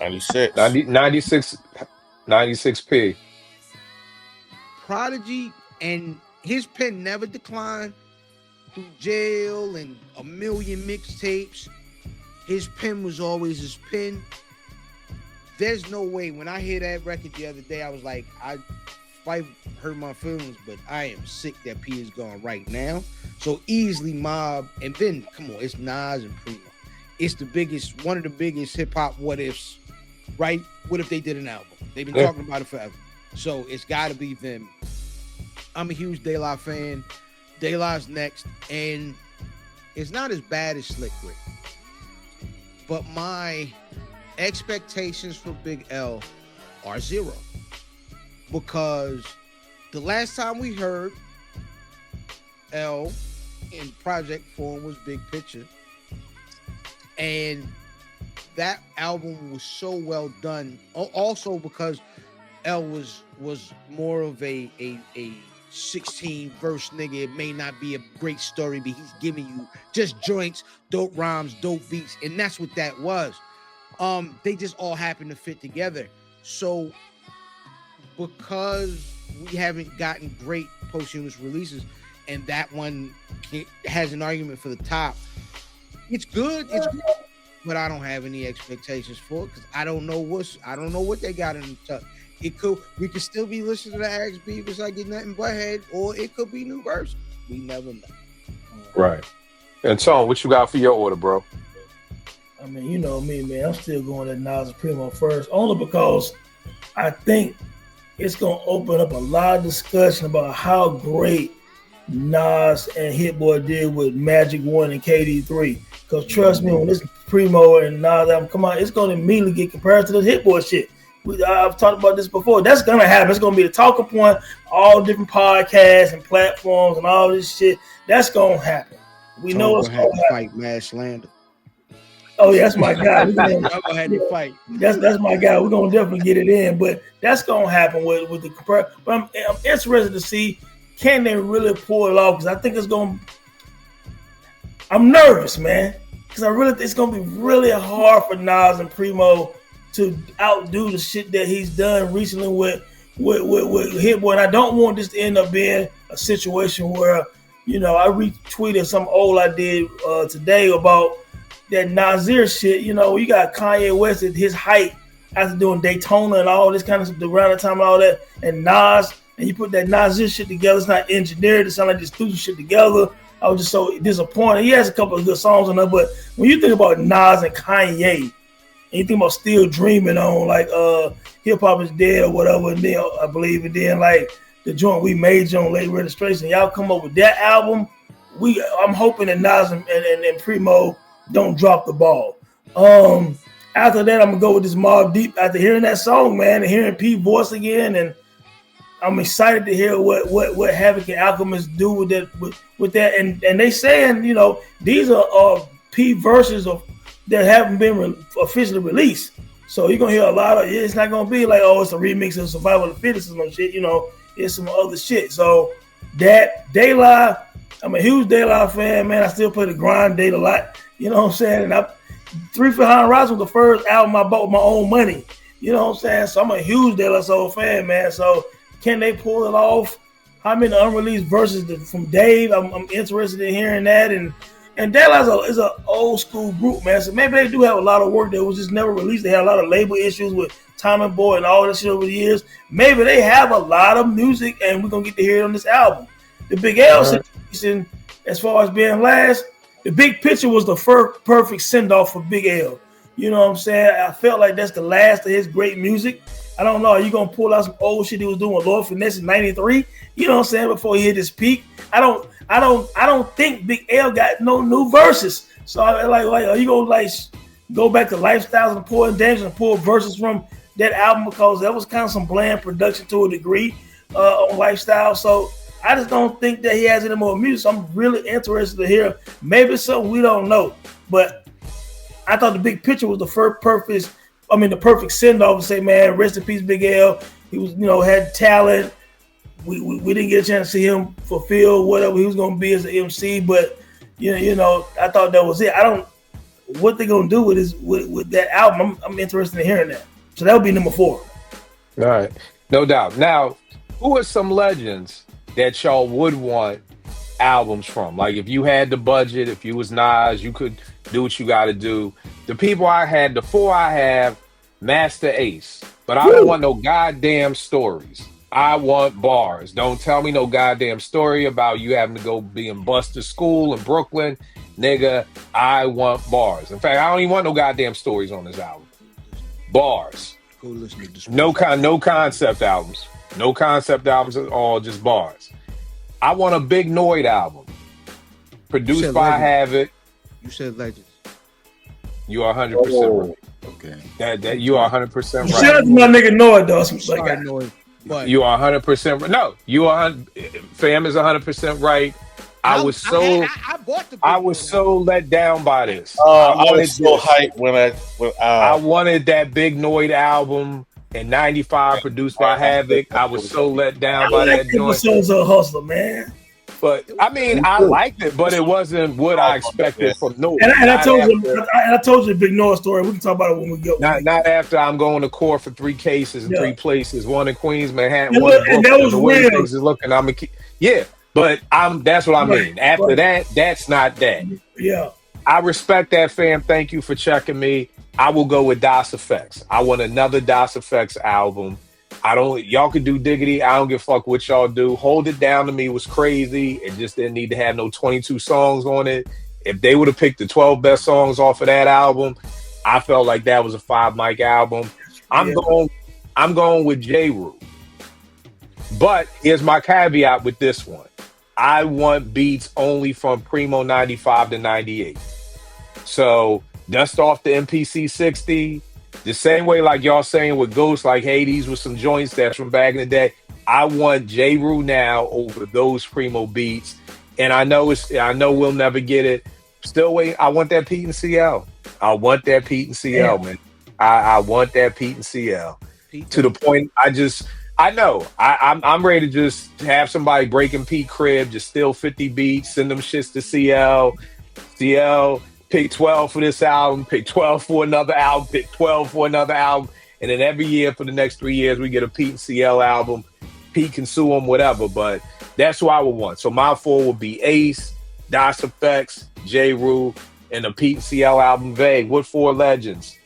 D: 96p.
F: Prodigy and his pen never declined through jail and a million mixtapes. His pen was always his pen. There's no way. When I hear that record the other day, I was like, Phife hurt my feelings, but I am sick that P is gone right now. So easily Mobb, and then come on, it's Nas and Preemo. It's one of the biggest hip hop what ifs, right? What if they did an album? They've been talking about it forever. So it's got to be them. I'm a huge De La fan. De La's next, and it's not as bad as Slick Rick. But my expectations for Big L are zero. Because the last time we heard L in project form was Big Picture. And that album was so well done. Also because L was more of a 16 verse nigga. It may not be a great story, but he's giving you just joints, dope rhymes, dope beats, and that's what that was. They just all happen to fit together. So because we haven't gotten great posthumous releases, and that one has an argument for the top, it's good. It's good. But I don't have any expectations for it because I don't know what they got in the tuck. We could still be listening to Axe Beavers, I Get Nothing But Head, or it could be new verse. We never know.
D: Right. And Tone, what you got for your order, bro?
H: I mean, you know me, man. I'm still going at Nas Preemo first, only because I think it's gonna open up a lot of discussion about how great Nas and Hit Boy did with Magic 1 and KD3. Cause trust me, when this Primo and Nas album come out, it's gonna immediately get compared to the Hit Boy shit. I've talked about this before. That's gonna happen. It's gonna be the talking point, all different podcasts and platforms and all this shit. That's gonna happen. We
F: So
H: know it's
F: gonna have
H: gonna
F: to
H: happen.
F: fight Mad Slander.
H: Oh yeah, that's my guy.
F: I'm gonna have to fight.
H: That's my guy. We're gonna definitely get it in, but that's gonna happen with the compare. But I'm interested to see, can they really pull it off? Because I think it's gonna. I'm nervous, man, because it's gonna be really hard for Nas and Primo to outdo the shit that he's done recently with Hit Boy. And I don't want this to end up being a situation where, you know, I retweeted some old I did today about that Nasir shit. You know, you got Kanye West at his height after doing Daytona and all this kind of stuff around the time and all that, and Nas, and you put that Nasir shit together. It's not engineered. It sounds like just threw shit together. I was just so disappointed. He has a couple of good songs on there, but when you think about Nas and Kanye, and you think about Still Dreaming on like Hip Hop Is Dead or whatever, and then I believe, and then like the joint We Made You on Late Registration, y'all come up with that album. I'm hoping that Nas and Primo don't drop the ball. After that, I'm gonna go with this Mobb Deep. After hearing that song, man, and hearing P's voice again, and I'm excited to hear what Havoc and Alchemist do with that. And they saying, you know, these are P verses that haven't been officially released. So you're gonna hear a lot of. It's not gonna be like, oh, it's a remix of Survival of the Fittest or some shit. You know, it's some other shit. So that De La, I'm a huge De La fan, man. I still play the Grind date a lot. You know what I'm saying? And 3 Feet High and Rise was the first album I bought with my own money. You know what I'm saying? So I'm a huge De La Soul fan, man. So can they pull it off? How many unreleased verses from Dave? I'm interested in hearing that. And De La is an old school group, man. So maybe they do have a lot of work that was just never released. They had a lot of label issues with Time and Boy and all that shit over the years. Maybe they have a lot of music and we're gonna get to hear it on this album. The Big L situation, as far as being last, the Big Picture was the perfect send-off for Big L. You know what I'm saying? I felt like that's the last of his great music. I don't know. Are you gonna pull out some old shit he was doing with Lord Finesse in '93? You know what I'm saying? Before he hit his peak, I don't think Big L got no new verses. So are you gonna go back to Lifestyles and Poor and Dangerous and pull verses from that album, because that was kind of some bland production to a degree on Lifestyle. So I just don't think that he has any more music. So I'm really interested to hear. Maybe something we don't know, but I thought The Big Picture was the perfect send-off to say, man, rest in peace, Big L. He was, had talent. We didn't get a chance to see him fulfill whatever he was going to be as an MC, but I thought that was it. What they going to do with that album? I'm interested in hearing that. So that would be number 4.
D: All right, no doubt. Now, who are some legends that y'all would want albums from? Like, if you had the budget, if you was Nas, you could do what you got to do. The 4 I have, Master Ace, but I don't want no goddamn stories. I want bars. Don't tell me no goddamn story about you having to go be in Buster School in Brooklyn. Nigga, I want bars. In fact, I don't even want no goddamn stories on this album. Bars.
F: Go listen to this.
D: No concept albums. No concept albums at all, just bars. I want a Big Noid album. Produced by Havoc.
F: You said Legends.
D: You are 100% right.
E: Okay.
D: That you are 100% right.
H: Shout out to my nigga Noah, though.
F: But
D: you are 100% right. No, you are. Fam is 100% right. I was so let down by this.
G: I was so hyped when
D: I wanted that Big Noid album in '95, produced by Havoc. I was so let down by that joint.
H: Songs a hustler, man.
D: But I mean, I liked it, but it wasn't what I expected from Noah.
H: And I told you the Big Noah story. We can talk about it when we go.
D: Not after I'm going to court for 3 cases in 3 places, one in Queens, Manhattan,
H: Yeah,
D: one in
H: and
D: Brooklyn.
H: that was
D: The way
H: real.
D: things is looking, but that's what I mean. After that, that's not that.
H: Yeah.
D: I respect that, fam. Thank you for checking me. I will go with Das Effects. I want another Das Effects album. Y'all can do Diggity. I don't give a fuck what y'all do. Hold It Down to Me was crazy. It just didn't need to have no 22 songs on it. If they would have picked the 12 best songs off of that album, I felt like that was a 5 mic album. I'm going with J. Rue. But here's my caveat with this one. I want beats only from Primo 95 to 98. So dust off the MPC 60. The same way like y'all saying with Ghost, like Hades with some joints that's from back in the day. I want J. Rue now over those Primo beats. And I know we'll never get it. Still waiting. I want that Pete and CL. I want that Pete and CL, man. I want that Pete and CL. To the point I know. I'm ready to just have somebody breaking Pete crib, just steal 50 beats, send them shits to CL. CL, pick 12 for this album, pick 12 for another album, pick 12 for another album. And then every year for the next 3 years, we get a Pete and CL album. Pete can sue him, whatever. But that's what I would want. So my four would be Ace, Das Effects, J. Rue, and the Pete and CL album Vague. What four legends?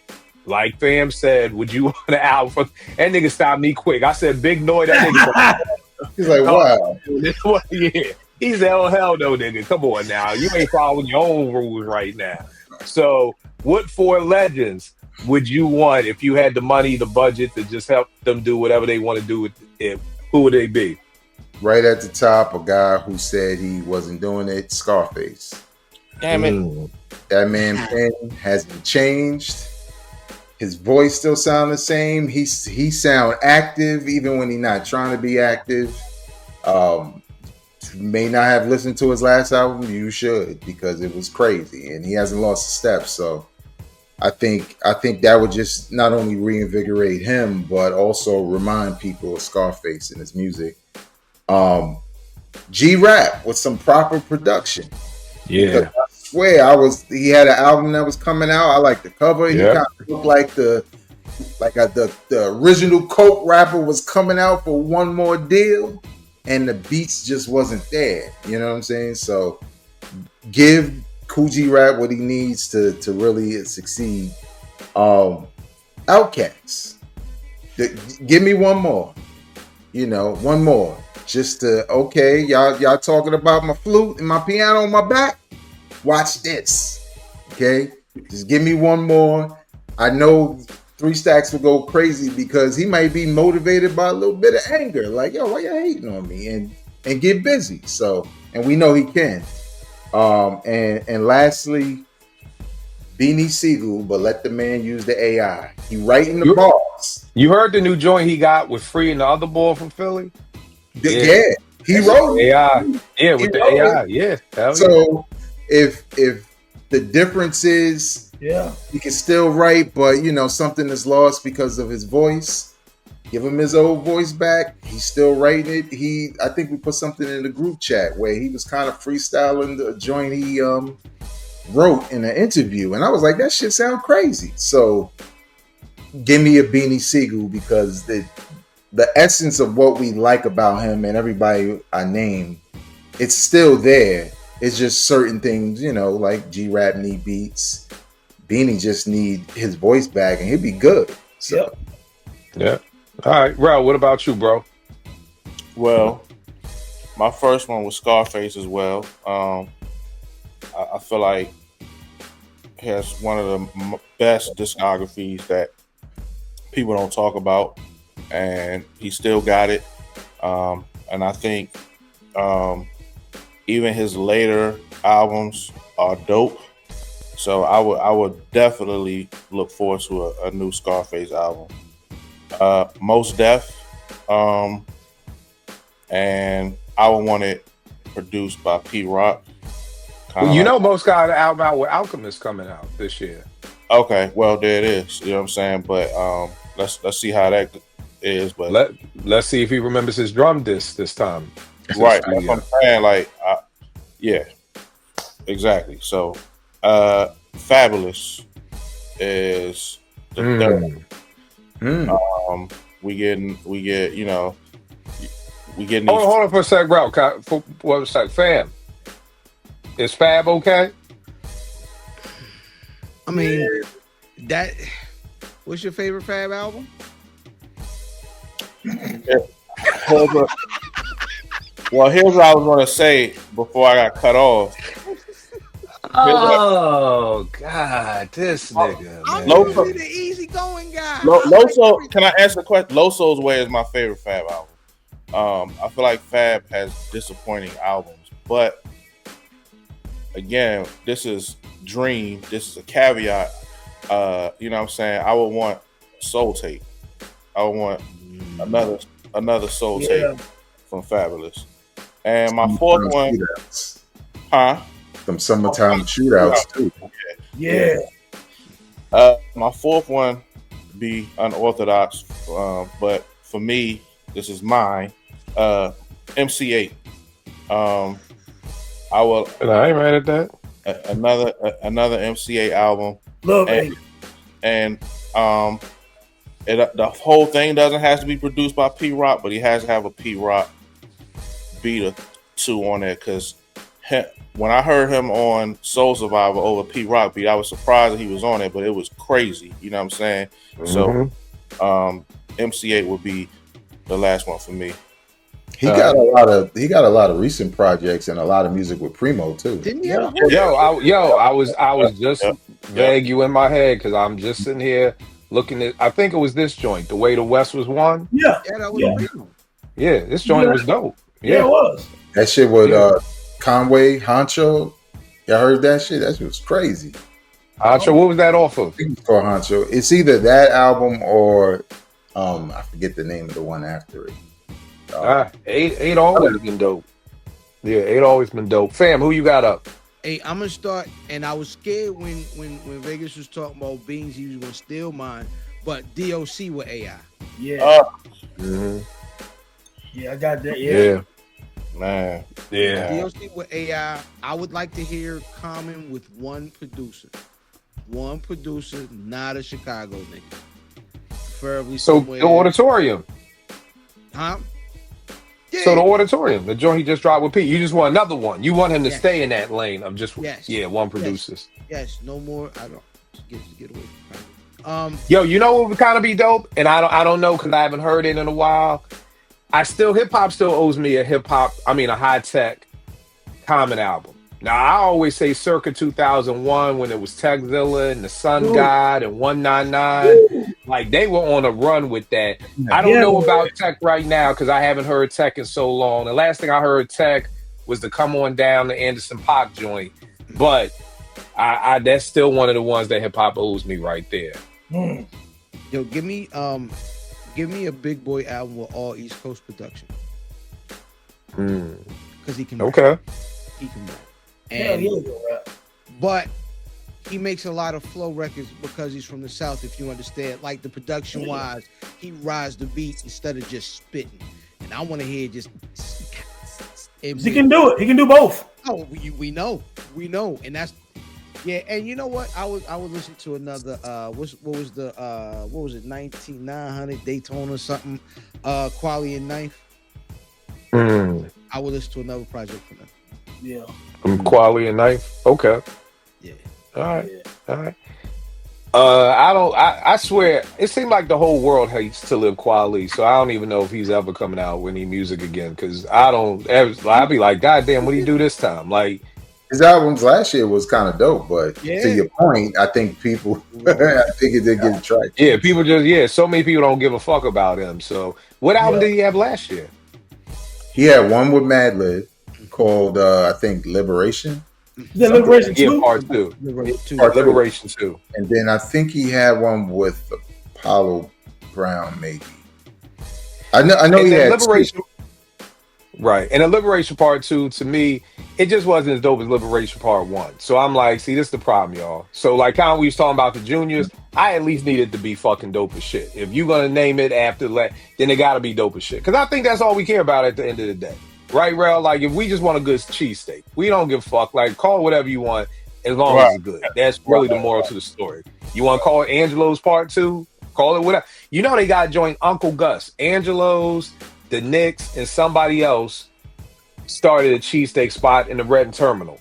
D: Like Fam said, would you want an album from that nigga stopped me quick. I said Big Noy, that nigga.
E: He's like, wow.
D: Yeah. He said, oh hell no, nigga. Come on now. You ain't following your own rules right now. So what four legends would you want if you had the money, the budget to just help them do whatever they want to do with it? Who would they be?
E: Right at the top, a guy who said he wasn't doing it, Scarface.
G: Damn it.
E: That man pen hasn't changed. His voice still sounds the same. He sound active even when he's not trying to be active. May not have listened to his last album. You should, because it was crazy, and he hasn't lost a step. So I think that would just not only reinvigorate him, but also remind people of Scarface and his music. G-Rap with some proper production.
D: Yeah.
E: I swear he had an album that was coming out. I like the cover. He kind of looked like the original Coke rapper was coming out for one more deal, and the beats just wasn't there. You know what I'm saying? So give Kool G-Rap what he needs to really succeed. Outkast. Give me one more. One more. Just to, okay, y'all talking about my flute and my piano on my back? Watch this. Okay? Just give me one more. I know 3 Stacks will go crazy because he might be motivated by a little bit of anger. Like, yo, why you hating on me? And get busy. So, and we know he can. And lastly, Beanie Siegel, but let the man use the AI. He writing the bars.
D: You heard the new joint he got with Free and the other boy from Philly?
E: Yeah. He wrote
D: AI. Yeah, with the AI. Yeah.
E: So if the difference is he can still write, but something is lost because of his voice, give him his old voice back. He's still writing it. I think we put something in the group chat where he was kind of freestyling the joint he wrote in an interview, and I was like, that shit sound crazy. So give me a Beanie Siegel, because the essence of what we like about him and everybody I named, it's still there. It's just certain things, like G-Rap need beats. Beanie just need his voice back and he'll be good. So.
D: Yeah. All right, Rel, what about you, bro?
G: Well, my first one was Scarface as well. I feel like he has one of the best discographies that people don't talk about, and he still got it. And I think even his later albums are dope. So I would definitely look forward to a new Scarface album. Most Def, and I would want it produced by P Rock.
D: Well, Most got an album out with Alchemist coming out this year.
G: Okay, well there it is. You know what I'm saying? But let's see how that is. But
D: let's see if he remembers his drum disc this time.
G: Right, that's what I'm saying. Like, yeah, exactly. So, Fabulous is the third. We get
D: Hold on for a sec, bro. For 1 sec, fam. Is Fab okay?
F: I mean, what's your favorite Fab album?
G: Well, here's what I was going to say before I got cut off.
D: Oh God, this nigga.
F: I'm usually the easygoing guy.
G: Loso, can I ask a question? Loso's Way is my favorite Fab album. I feel like Fab has disappointing albums, but again, this is dream. This is a caveat. You know what I'm saying? I would want Soul Tape. I would want another Soul Tape from Fabulous. And my fourth one,
E: Some summertime shootouts too.
H: Yeah.
G: My fourth one be unorthodox, but for me, this is mine. MC8. I will.
D: And I ain't mad at that.
G: Another MC8 album.
H: Love it.
G: And the whole thing doesn't have to be produced by P Rock, but he has to have a P Rock beat or two on there. Because when I heard him on Soul Survivor over P Rock beat, I was surprised that he was on it, but it was crazy. You know what I'm saying? So MC8 would be the last one for me.
E: He got a lot of recent projects and a lot of music with Preemo too.
F: Didn't you?
D: I was just vague you in my head because I'm just sitting here looking at. I think it was this joint, The Way the West Was Won.
H: Yeah,
F: that was Preemo.
D: Yeah, this joint was dope.
H: Yeah, it was.
E: That shit with Conway Honcho. Y'all heard that shit? That shit was crazy.
D: Honcho, what was that off of?
E: I think it's called Honcho. It's either that album or I forget the name of the one after it.
D: Eight always been dope. Yeah, 8 always been dope. Fam, who you got up?
F: Hey, I'm gonna start, and I was scared when Vegas was talking about Beans, he was gonna steal mine, but DOC with AI.
H: Yeah.
D: Mm-hmm.
H: Yeah, I got that. Yeah.
G: Man.
D: Yeah.
F: DOC with AI. I would like to hear Common with one producer, not a Chicago nigga. Preferably
D: So
F: somewhere.
D: the auditorium.
F: Huh? Yeah.
D: So the auditorium, the joint he just dropped with Pete. You just want another one. You want him to stay in that lane of just one producers.
F: Yes, no more. I don't get away from it.
D: Yo, you know what would kind of be dope? And I don't know because I haven't heard it in a while. Hip hop still owes me a high tech Common album. Now I always say circa 2001 when it was Techzilla and the Sun God and 199. Like they were on a run with that. I don't know about Tech right now because I haven't heard Tech in so long. The last thing I heard Tech was the Come On Down the Anderson .Paak joint. But I that's still one of the ones that hip hop owes me right there.
F: Yo, give me a Big Boy album with all East Coast production. Because he can rap.
D: Okay.
F: He can rap. But he makes a lot of flow records because he's from the South, if you understand. Like the production wise, he rides the beat instead of just spitting. And I want to hear just.
H: He can do it. He can do both.
F: Oh, we know, and that's And you know what? I would listen to another. What was it? 900 Daytona or something. Quali and Knife. I would listen to another project from them.
H: Yeah.
D: Quali and Knife. Okay.
F: Yeah.
D: All right. I swear, it seemed like the whole world hates to live Quali, so I don't even know if he's ever coming out with any music again. Because I'd be like, God damn, what do you do this time? Like,
E: his albums last year was kind of dope, but to your point, I think people, I think it did get a track.
D: Yeah, people so many people don't give a fuck about him. So, what album did he have last year?
E: He had one with Madlib called, I think, Liberation.
H: Yeah, Liberation 2?
D: Yeah, part 2. Liberation 2.
E: And then I think he had one with Apollo Brown, maybe. I know he had
D: Liberation. Right. And the Liberation Part 2, to me, it just wasn't as dope as Liberation Part 1. So I'm like, see, this is the problem, y'all. So like kind of we was talking about the juniors, I at least need it to be fucking dope as shit. If you're going to name it after that, then it got to be dope as shit. Because I think that's all we care about at the end of the day. Right, Rel? Like, if we just want a good cheesesteak, we don't give a fuck. Like, call it whatever you want as long as it's good. That's really the moral to the story. You want to call it Angelo's Part 2? Call it whatever. You know they got joint Uncle Gus. Angelo's, the Knicks, and somebody else started a cheesesteak spot in the Redden Terminal.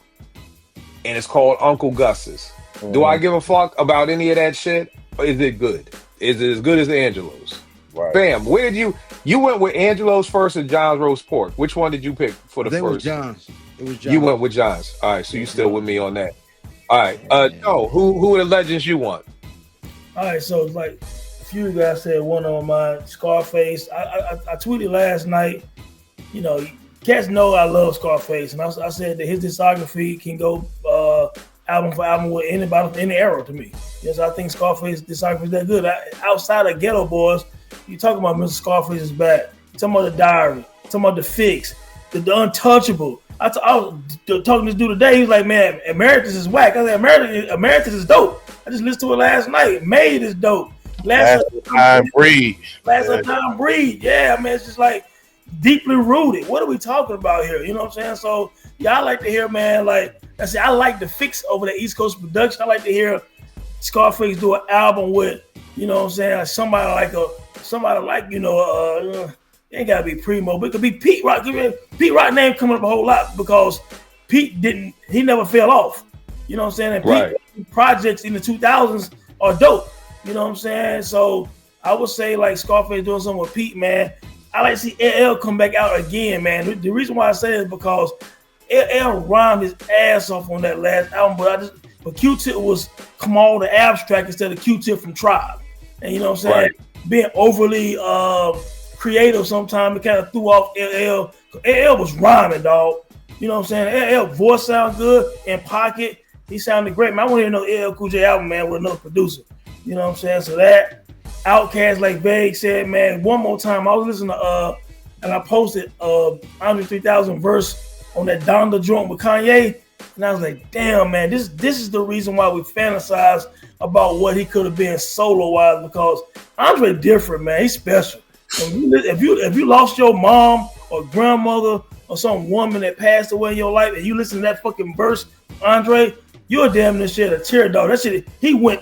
D: And it's called Uncle Gus's. Do I give a fuck about any of that shit? Or is it good? Is it as good as Angelo's? Right. Bam. Where did you went with Angelo's first or John's Roast Pork? Which one did you pick for the first?
F: It was John's.
D: You went with John's. All right, so you still with me on that. All right. Who are the legends you want?
H: All right, so like a few of you guys said one on mine, Scarface. I tweeted last night, you know, cats know I love Scarface, and I said that his discography can go album for album with anybody in the era to me. Yes, I think Scarface discography is that good. Outside of Ghetto Boys, you talking about Mr. Scarface is bad. You talking about The Diary. You talking about The Fix. The Untouchable. I was talking to this dude today. He was like, man, Emeritus is whack. I said, Emeritus is dope. I just listened to it last night. Made is dope. Last
G: Time Breed.
H: Last Time Breed. Yeah, I mean, it's just like deeply rooted. What are we talking about here? You know what I'm saying? So, yeah, I like to hear, man, like, I said, I like The Fix over the East Coast production. I like to hear Scarface do an album with, you know what I'm saying, somebody like, you know, it ain't gotta be Preemo, but it could be Pete Rock. Pete Rock name coming up a whole lot because Pete he never fell off. You know what I'm saying? And
D: right.
H: Pete projects in the 2000s are dope. You know what I'm saying? So I would say like Scarface doing something with Pete, man. I like to see LL come back out again, man. The reason why I say it is because LL rhymed his ass off on that last album, but Q-Tip was Kamal the Abstract instead of Q-Tip from Tribe. And you know what I'm saying? Right. Being overly creative sometimes, it kind of threw off LL. LL was rhyming, dog. You know what I'm saying? LL voice sounds good in pocket. He sounded great, man. I want to hear no LL Cool J album, man, with another producer. You know what I'm saying? So that Outkast, like Vague said, man, one more time. I was listening to and I posted Andre 3000 verse on that Donda joint with Kanye, and I was like, damn, man, this is the reason why we fantasize about what he could have been solo wise, because Andre different, man. He's special. If you lost your mom or grandmother or some woman that passed away in your life and you listen to that fucking verse, Andre, you're damn near shed a tear, dog. That shit, he went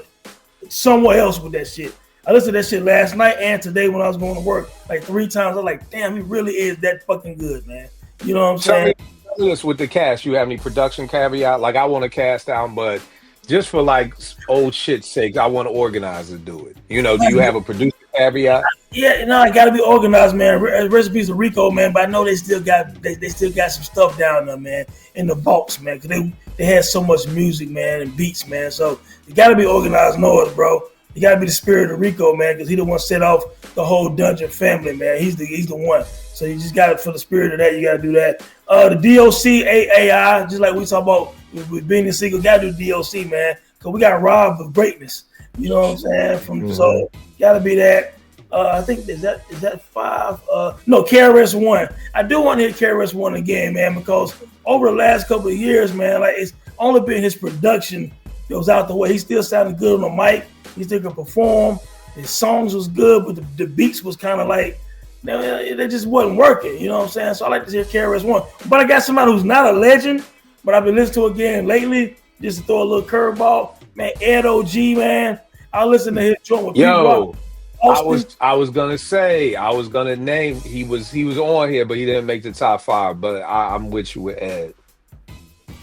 H: somewhere else with that shit. I listened to that shit last night and today when I was going to work like 3 times. I was like, damn, he really is that fucking good, man. You know what I'm saying?
D: Tell me this with the cast. You have any production caveat? Like, I want to cast down, but just for like old shit's sake, I want to organize to do it. You know, do you have a producer caveat?
H: Yeah, no, I gotta be organized, man. Recipes of Rico, man, but I know they still got some stuff down there, man, in the vaults, man, because they had so much music, man, and beats, man. So you gotta be organized noise, bro. You gotta be the spirit of Rico, man, because he the one set off the whole Dungeon family, man. He's the one. So you just got it for the spirit of that. You gotta do that. The DOC AI, just like we talk about with Benny Siegel, gotta do DOC, man, because we got robbed of greatness. You know what I'm saying? So gotta be that. I think is that 5? No, KRS-One. I do want to hear KRS-One again, man, because over the last couple of years, man, like it's only been his production that was out the way. He still sounded good on the mic. He still could perform. His songs was good, but the beats was kind of like, they just wasn't working. You know what I'm saying? So I like to hear KRS-One. But I got somebody who's not a legend, but I've been listening to again lately, just to throw a little curveball. Man, Ed OG, man. I listen to his joint with
D: Yo. I was gonna name, he was on here, but he didn't make the top 5. But I'm with you with Ed.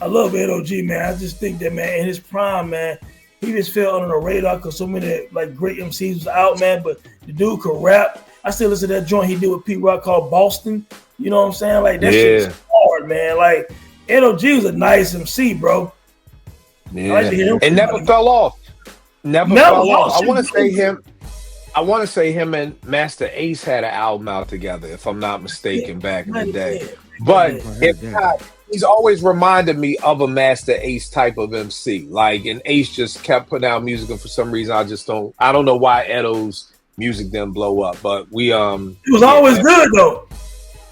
H: I love Ed OG, man. I just think that, man, in his prime, man, he just fell under the radar because so many like great MCs was out, man. But the dude could rap. I still listen to that joint he did with Pete Rock called Boston. You know what I'm saying? Like that shit's hard, man. Like Ed OG was a nice MC, bro.
D: Yeah. I like to hear him. It never fell off. Never fell off. I want to say him and Master Ace had an album out together, if I'm not mistaken, back in the day. But if not, he's always reminded me of a Master Ace type of MC. Like, and Ace just kept putting out music, and for some reason, I don't know why Edo's music didn't blow up. But we
H: it was always good though.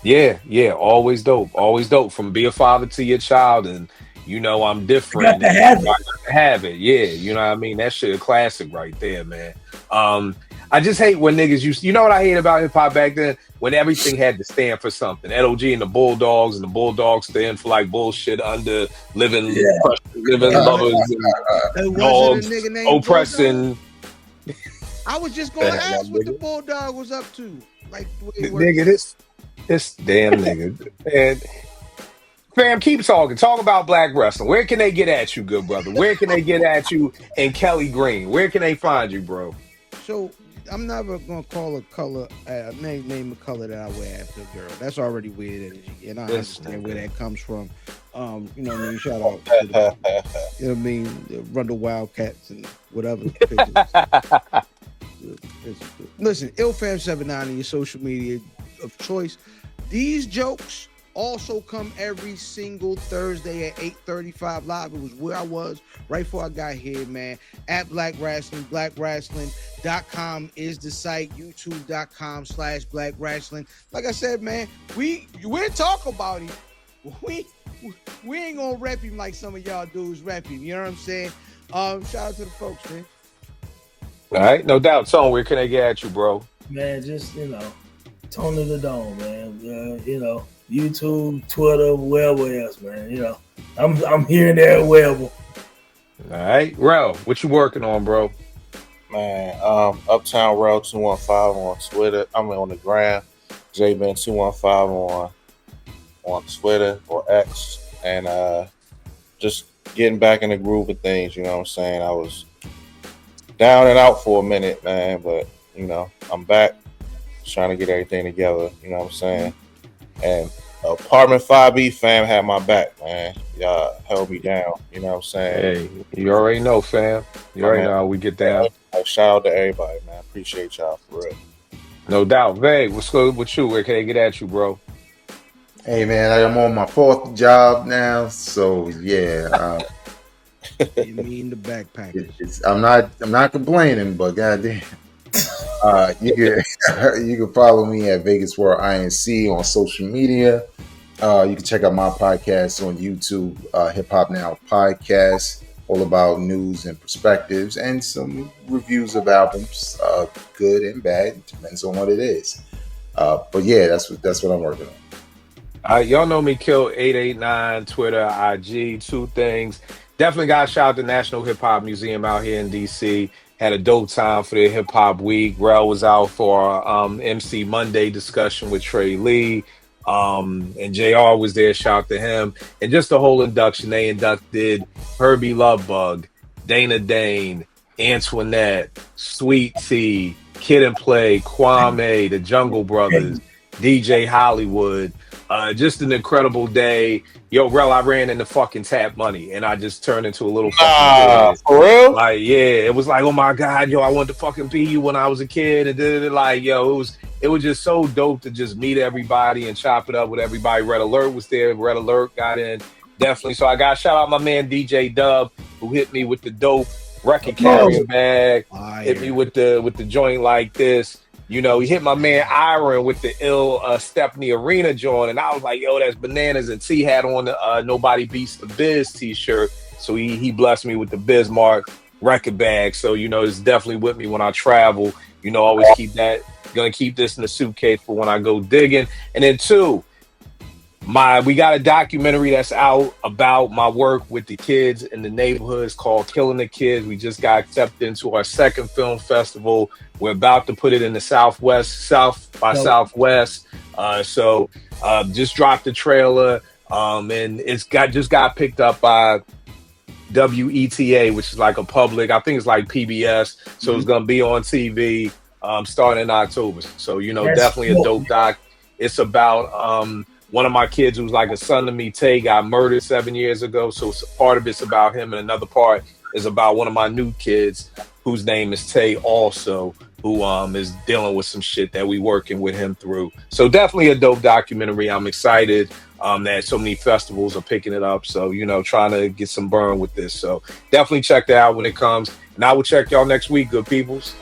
D: Yeah, always dope. From Be a Father to Your Child, and you know I'm different.
H: You got to
D: have it. Yeah, you know what I mean. That shit a classic right there, man. I just hate when niggas you know what I hate about hip hop back then? When everything had to stand for something. LOG and the Bulldogs stand for like bullshit under living lovers and dogs oppressing.
F: I was just going to ask what the Bulldog was up to. Like the way
D: nigga, this damn nigga. And fam, keep talking. Talk about black wrestling. Where can they get at you, good brother? Where can they get at you in Kelly Green? Where can they find you, bro?
F: So I'm never gonna call a color name a color that I wear after a girl. That's already weird energy, and I understand where that comes from. You know what I mean? Shout out to the, you know what I mean, the Rundle Wildcats and whatever. Listen, IlFam79 on your social media of choice. These jokes also come every single Thursday at 8:35 live. It was where I was right before I got here, man. At Black Wrestling, blackwrestling.com is the site. YouTube.com/Black Wrestling. Like I said, man, we'll talk about him. We ain't gonna rep him like some of y'all dudes rep him. You know what I'm saying? Shout out to the folks, man.
D: All right, no doubt. Tone, where can I get at you, bro?
H: Man, just Tone of the Dome, man. YouTube, Twitter, wherever else, man. I'm here and there, wherever.
D: All right, Rel, what you working on, bro?
G: Man, Uptown Row 215 on Twitter. I'm on the gram. JBen 215 on Twitter or X, and just getting back in the groove of things. You know what I'm saying? I was down and out for a minute, man, but I'm back, trying to get everything together. You know what I'm saying? And Apartment 5B fam had my back, man. Y'all held me down. You know what I'm saying?
D: Hey, you already know, fam. You already know how we get down.
G: Shout out to everybody, man. Appreciate y'all for real.
D: No doubt. Vay, what's good with you? Where can I get at you, bro?
E: Hey, man, I'm on my 4th job now, so yeah.
F: You mean the backpackers?
E: I'm not complaining, but goddamn. You can follow me at Vegas World INC on social media. You can check out my podcast on YouTube, Hip Hop Now Podcast, all about news and perspectives and some reviews of albums, good and bad, depends on what it is. But yeah, that's what I'm working on.
D: Y'all know me, Kill 889, Twitter, IG, 2 things. Definitely got to shout out the National Hip Hop Museum out here in DC. Had a dope time for the Hip Hop Week. Rel was out for MC Monday discussion with Trey Lee. And JR was there, shout out to him. And just the whole induction, they inducted Herbie Lovebug, Dana Dane, Antoinette, Sweet Tea, Kid and Play, Kwame, the Jungle Brothers, DJ Hollywood. Just an incredible day. Yo, Rel, I ran into fucking Tap Money and I just turned into a little fucking kid.
G: For real?
D: Like, yeah, it was like, oh my God, yo, I wanted to fucking be you when I was a kid. And like, yo, it was just so dope to just meet everybody and chop it up with everybody. Red Alert was there. Red Alert got in. Definitely. So I got to shout out my man DJ Dub, who hit me with the dope record carrying bag. Hit me with the joint like this. He hit my man Iron with the ill Stepney Arena joint, and I was like, yo, that's bananas. And T had on the Nobody Beats the Biz t-shirt, so he blessed me with the Bismarck record bag. So it's definitely with me when I travel. Always gonna keep this in the suitcase for when I go digging. And then 2, we got a documentary that's out about my work with the kids in the neighborhoods called Killing the Kids. We just got accepted into our 2nd film festival. We're about to put it in the South by Southwest. So just dropped the trailer. And it's just got picked up by WETA, which is like a public, I think it's like PBS. So It's gonna be on TV starting in October. So definitely a dope doc. It's about one of my kids who's like a son to me, Tay, got murdered 7 years ago. So part of it's about him, and another part is about one of my new kids whose name is Tay also, who is dealing with some shit that we working with him through. So definitely a dope documentary. I'm excited that so many festivals are picking it up. So, trying to get some burn with this. So definitely check that out when it comes. And I will check y'all next week, good peoples.